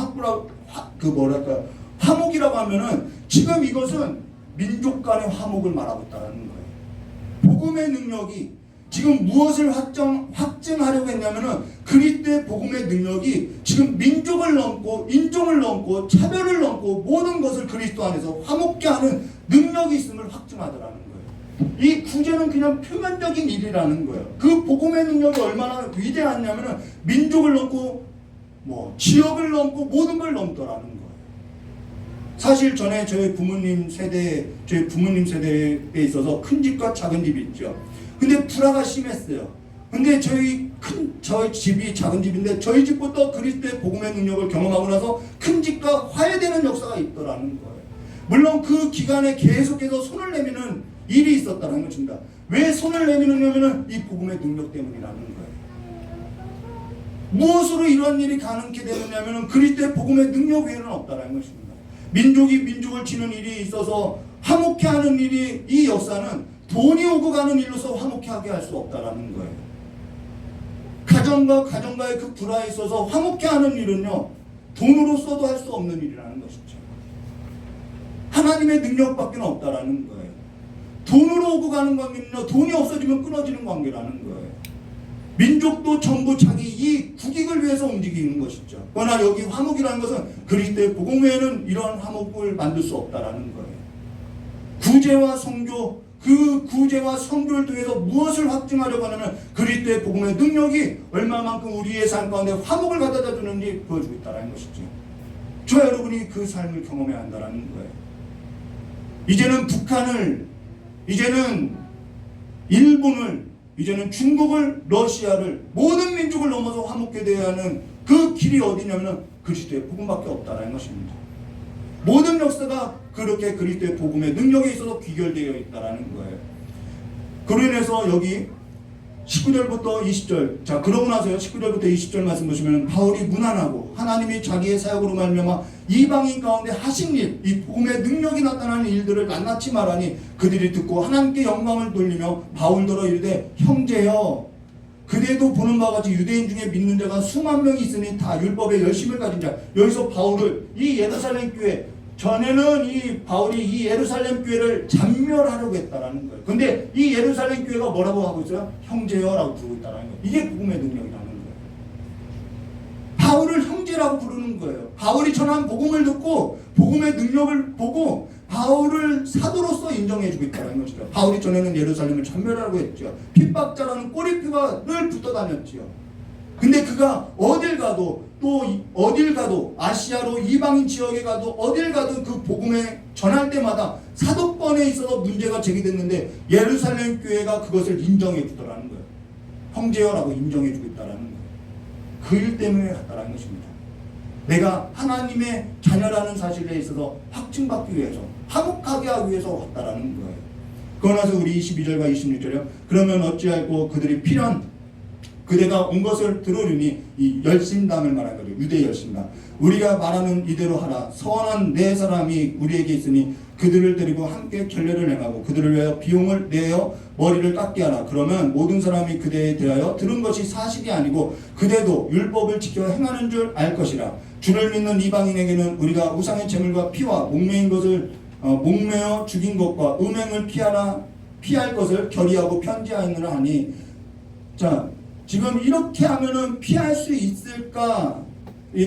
화목이라고 하면은 지금 이것은 민족 간의 화목을 말하고 있다는 거예요. 복음의 능력이 지금 무엇을 확증하려고 했냐면은 그리스도의 복음의 능력이 지금 민족을 넘고 인종을 넘고 차별을 넘고 모든 것을 그리스도 안에서 화목케 하는 능력이 있음을 확증하더라는 거예요. 이 구제는 그냥 표면적인 일이라는 거예요. 그 복음의 능력이 얼마나 위대하냐면은 민족을 넘고 지역을 넘고 모든 걸 넘더라는 거예요. 사실 전에 저희 부모님 세대에 있어서 큰 집과 작은 집이 있죠. 근데 불화가 심했어요. 근데 저희 집이 작은 집인데 저희 집부터 그리스도의 복음의 능력을 경험하고 나서 큰 집과 화해되는 역사가 있더라는 거예요. 물론 그 기간에 계속해서 손을 내미는 일이 있었다는 것입니다. 왜 손을 내미느냐면은 이 복음의 능력 때문이라는 거예요. 무엇으로 이런 일이 가능하게 되느냐면은 그리스도의 복음의 능력 외에는 없다는 것입니다. 민족이 민족을 치는 일이 있어서 화목케 하는 일이 이 역사는 돈이 오고 가는 일로서 화목케 하게 할 수 없다라는 거예요. 가정과 가정과의 그 불화에 있어서 화목케 하는 일은요, 돈으로서도 할 수 없는 일이라는 것이죠. 하나님의 능력밖에 없다라는 거예요. 돈으로 오고 가는 관계는요, 돈이 없어지면 끊어지는 관계라는 거예요. 민족도 전부 자기 이 국익을 위해서 움직이는 것이죠. 그러나 여기 화목이라는 것은 그리스도의 복음 외에는 이러한 화목을 만들 수 없다라는 거예요. 구제와 선교, 그 구제와 선교를 통해서 무엇을 확증하려고 하냐면 그리스도의 복음의 능력이 얼마만큼 우리의 삶 가운데 화목을 가져다 주는지 보여주고 있다는 것이죠. 저와 여러분이 그 삶을 경험해야 한다는 거예요. 이제는 북한을, 이제는 일본을, 이제는 중국을, 러시아를, 모든 민족을 넘어서 화목게 되어야 하는 그 길이 어디냐면 그리스도의 복음밖에 없다는 것입니다. 모든 역사가 그렇게 그리스도의 복음의 능력에 있어서 귀결되어 있다는 거예요. 그로 인해서 여기 19절부터 20절, 자 그러고 나서요 19절부터 20절 말씀 보시면 바울이 무난하고 하나님이 자기의 사역으로 말미암아 이방인 가운데 하신 일, 이 복음의 능력이 나타나는 일들을 낱낱이 말하니 그들이 듣고 하나님께 영광을 돌리며 바울더러 이르되 형제여 그대도 보는 바와 같이 유대인 중에 믿는 자가 수만 명이 있으니 다 율법에 열심을 가진 자. 여기서 바울을 이 예루살렘 교회, 전에는 이 바울이 이 예루살렘 교회를 잔멸하려고 했다라는 거예요. 근데 이 예루살렘 교회가 뭐라고 하고 있어요? 형제여라고 부르고 있다라는 거예요. 이게 복음의 능력이라는 거예요. 바울을 형제라고 부르는 거예요. 바울이 전한 복음을 듣고 복음의 능력을 보고 바울을 사도로서 인정해주고 있다는 것이죠. 바울이 전에는 예루살렘을 잔멸하라고 했죠. 핍박자라는 꼬리표가 늘 붙어 다녔죠. 근데 그가 어딜 가도 또 어딜 가도 아시아로 이방인 지역에 가도 어딜 가도 그 복음에 전할 때마다 사도권에 있어서 문제가 제기됐는데 예루살렘 교회가 그것을 인정해 주더라는 거예요. 형제여라고 인정해 주고 있다는 거예요. 그 일 때문에 갔다는 것입니다. 내가 하나님의 자녀라는 사실에 있어서 확증받기 위해서 화목하게 하기 위해서 왔다라는 거예요. 그러나서 우리 22절과 26절이요. 그러면 어찌할꼬 그들이 필연 그대가 온 것을 들으리니 이 열심당을 말한 거죠. 유대 열심당. 우리가 말하는 이대로 하라. 선한 네 사람이 우리에게 있으니 그들을 데리고 함께 결례를 행하고 그들을 위하여 비용을 내어 머리를 깎게 하라. 그러면 모든 사람이 그대에 대하여 들은 것이 사실이 아니고 그대도 율법을 지켜 행하는 줄 알 것이라. 주를 믿는 이방인에게는 우리가 우상의 제물과 피와 목매인 것을 목매어 죽인 것과 음행을 피할 것을 결의하고 편지하였느라 하니. 자, 지금 이렇게 하면은 피할 수 있을까?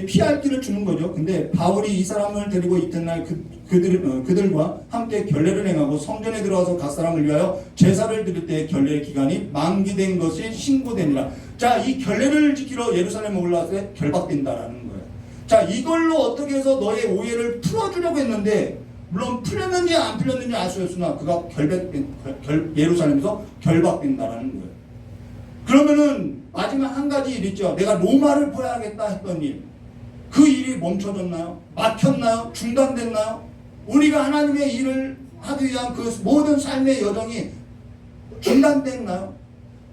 피할 길을 주는 거죠. 근데 바울이 이 사람을 데리고 이튿날 그들과 함께 결례를 행하고 성전에 들어와서 각 사람을 위하여 제사를 드릴 때 결례의 기간이 만기된 것이 신고되니라. 자, 이 결례를 지키러 예루살렘에 올라왔을 때 결박된다라는 거예요. 자, 이걸로 어떻게 해서 너의 오해를 풀어주려고 했는데 물론 풀렸는지 안 풀렸는지 알 수 없으나 그가 예루살렘에서 결박된다라는 거예요. 그러면은 마지막 한 가지 일 있죠. 내가 로마를 보야겠다 했던 일. 그 일이 멈춰졌나요? 막혔나요? 중단됐나요? 우리가 하나님의 일을 하기 위한 그 모든 삶의 여정이 중단됐나요?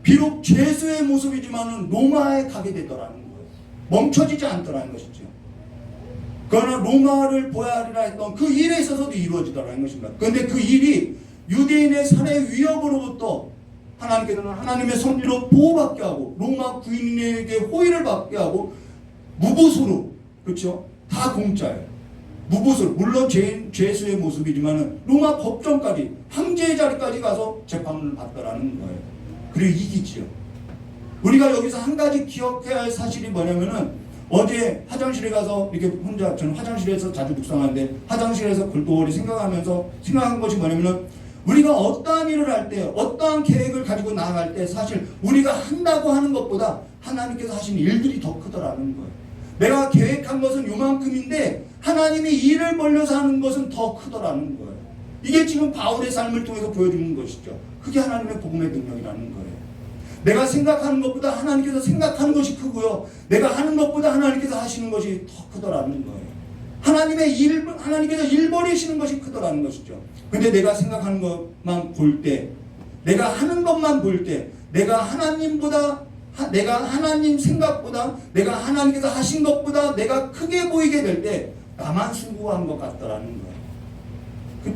비록 죄수의 모습이지만은 로마에 가게 되더라는 거예요. 멈춰지지 않더라는 것이죠. 그러나 로마를 보아야 하리라 했던 그 일에 있어서도 이루어지더라는 것입니다. 그런데 그 일이 유대인의 살해 위협으로부터 하나님께서는 하나님의 섭리로 보호받게 하고 로마 구인에게 호의를 받게 하고 무보수로, 그렇죠? 다 공짜예요. 무보수로, 물론 죄수의 모습이지만 로마 법정까지 황제의 자리까지 가서 재판을 받더라는 거예요. 그리고 이기지요. 우리가 여기서 한 가지 기억해야 할 사실이 뭐냐면은 어제 화장실에 가서 이렇게 혼자, 저는 화장실에서 자주 묵상하는데 화장실에서 골똘히 생각한 것이 뭐냐면은 우리가 어떠한 일을 할 때, 어떠한 계획을 가지고 나아갈 때 사실 우리가 한다고 하는 것보다 하나님께서 하신 일들이 더 크더라는 거예요. 내가 계획한 것은 요만큼인데 하나님이 일을 벌려서 하는 것은 더 크더라는 거예요. 이게 지금 바울의 삶을 통해서 보여주는 것이죠. 그게 하나님의 복음의 능력이라는 거예요. 내가 생각하는 것보다 하나님께서 생각하는 것이 크고요. 내가 하는 것보다 하나님께서 하시는 것이 더 크더라는 거예요. 하나님께서 일 벌이시는 것이 크더라는 것이죠. 근데 내가 생각하는 것만 볼 때, 내가 하는 것만 볼 때, 내가 하나님 생각보다, 내가 하나님께서 하신 것보다 내가 크게 보이게 될 때, 나만 수고한 것 같더라는 거예요.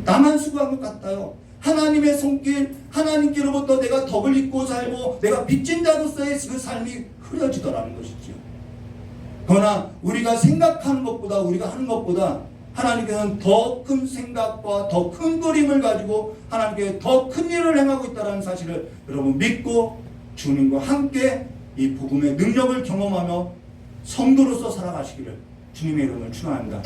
나만 수고한 것 같아요. 하나님의 손길, 하나님께로부터 내가 덕을 입고 살고, 내가 빚진 자로서의 그 삶이 흐려지더라는 것이죠. 그러나 우리가 생각하는 것보다, 우리가 하는 것보다 하나님께서는 더 큰 생각과 더 큰 그림을 가지고 하나님께 더 큰 일을 행하고 있다는 사실을 여러분 믿고 주님과 함께 이 복음의 능력을 경험하며 성도로서 살아가시기를 주님의 이름을 축원합니다.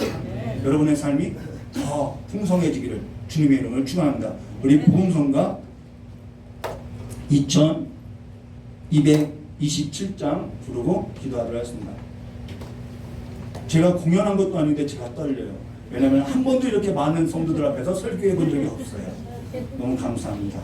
여러분의 삶이 더 풍성해지기를 주님의 이름을 축원합니다. 우리 복음성가 2227장 부르고 기도하도록 하겠습니다. 제가 공연한 것도 아닌데 제가 떨려요. 왜냐하면 한 번도 이렇게 많은 성도들 앞에서 설교해 본 적이 없어요. 너무 감사합니다.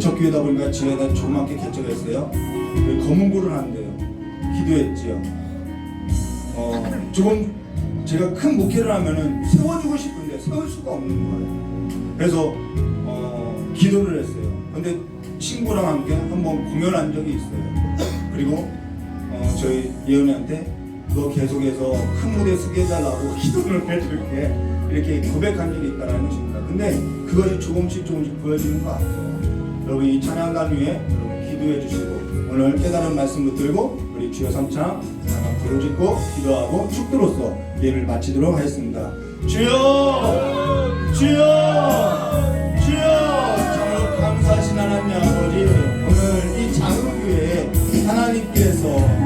개척교회다 보니까 지하에다 조그맣게 개척했어요. 검은불을 한대요. 기도했지요. 조금 제가 큰 목회를 하면은 세워주고 싶은데 세울 수가 없는 거예요. 그래서 기도를 했어요. 근데 친구랑 함께 한번 공연한 적이 있어요. 그리고 저희 예은이한테 너 계속해서 큰 무대 서게 해달라고 기도를 해줄게 이렇게 고백한 적이 있다는 것입니다. 근데 그것이 조금씩 보여지는 것 같아요. 여러분 이 찬양단 위에 여러분 기도해 주시고 오늘 깨달은 말씀 붙들고 우리 주여 삼창 부르짖고 기도하고 축도로서 예를 마치도록 하겠습니다. 주여 주여 주여 참 감사하신 하나님 아버지, 오늘 이 작은 교회에 하나님께서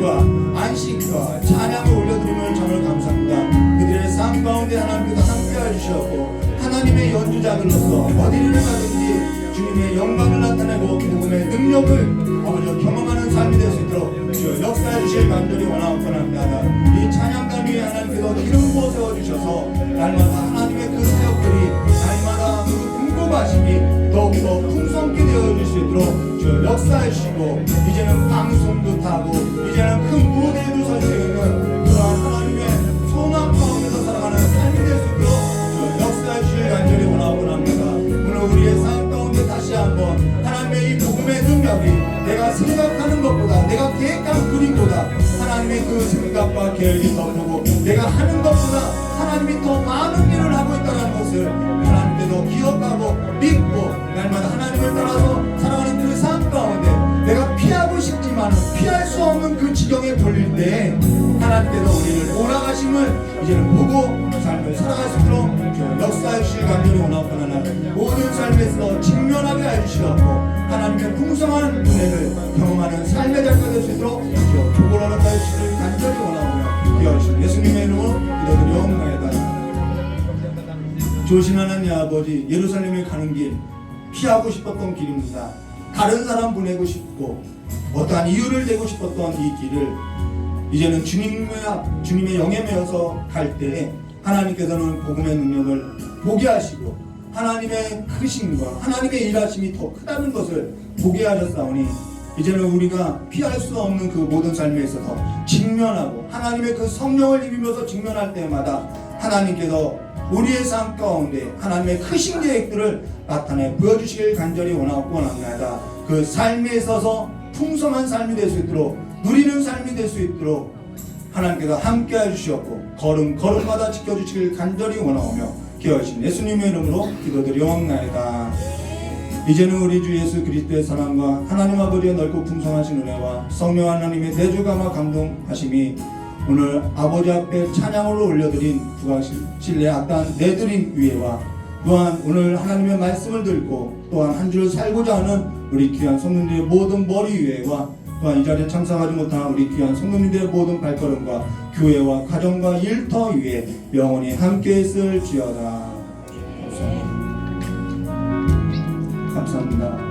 안식과 찬양을 올려드리며 참을 감사합니다. 그들의 삶 가운데 하나님께서 함께해 주셨고 하나님의 연주자들로서 어디를 가든지 주님의 영광을 나타내고 복음의 능력을 아버지와 경험하는 삶이 될 수 있도록 주여 역사해 주실 간절히 원하옵나이다. 이 찬양단 위에 하나님께서 기름 부어 세워주셔서 날마다 하나님의 그 사역들이 날마다 그 궁금하심이 더욱더 풍성케 되어질 수 있도록 주여 역사해 주시고 이제는 방송도 타고 이제는 큰 무대에도 설 수 있는 그러한 하나님의 소망 가운데서 살아가는 삶이 될 수 있도록 주여 역사해 주실 간절히 원하옵나이다. 오늘 우리의 삶 가운데 다시 한번 하나님의 이 복음의 능력이 내가 생각하는 것보다 내가 계획한 그림보다 하나님의 그 생각과 계획이 더 크고 내가 하는 것보다 하나님이 더 많은 일을 하고 있다는 것을 하나님께서 기억하고 믿고 날마다 하나님을 따라서 살아가는 그 삶 가운데 내가 피하고 싶지만 피할 수 없는 그 지경에 걸릴 때 하나님께서 우리를 몰아가심을 이제는 보고 삶을 살아갈 수 있도록 역사해 주실 간절히 원하옵나이다. 모든 삶에서 직면하게 해주시옵고 하나님의 풍성한 은혜를 경험하는 삶의 자리가 될 수 있도록 복을 허락하여 주시길 간절히 원하오며 기도하시는 예수님의 이름으로 기도드리옵나이다. 조신 하나님 아버지, 예루살렘에 가는 길 피하고 싶었던 길입니다. 다른 사람 보내고 싶고 어떠한 이유를 대고 싶었던 이 길을 이제는 주님의 영에 매여서 갈 때에 하나님께서는 복음의 능력을 보게 하시고 하나님의 크심과 하나님의 일하심이 더 크다는 것을 보게 하셨사오니 이제는 우리가 피할 수 없는 그 모든 삶에 있어서 직면하고 하나님의 그 성령을 입으면서 직면할 때마다 하나님께서 우리의 삶 가운데 하나님의 크신 계획들을 나타내 보여주시길 간절히 원합니다. 그 삶에 있어서 풍성한 삶이 될 수 있도록 누리는 삶이 될 수 있도록 하나님께서 함께 해주시었고 걸음마다 지켜주시길 간절히 원하오며 기도하신 예수님의 이름으로 기도드리옵나이다. 이제는 우리 주 예수 그리스도의 사랑과 하나님 아버지의 넓고 풍성하신 은혜와 성령 하나님의 내주감화 감동하심이 오늘 아버지 앞에 찬양으로 올려드린 부각실내 악단 내드림 위에와 또한 오늘 하나님의 말씀을 듣고 또한 한 줄 살고자 하는 우리 귀한 성도님들의 모든 머리 위에와 또한 이 자리에 참석하지 못한 우리 귀한 성도님들의 모든 발걸음과 교회와 가정과 일터 위에 영원히 함께 있을지어다. 감사합니다.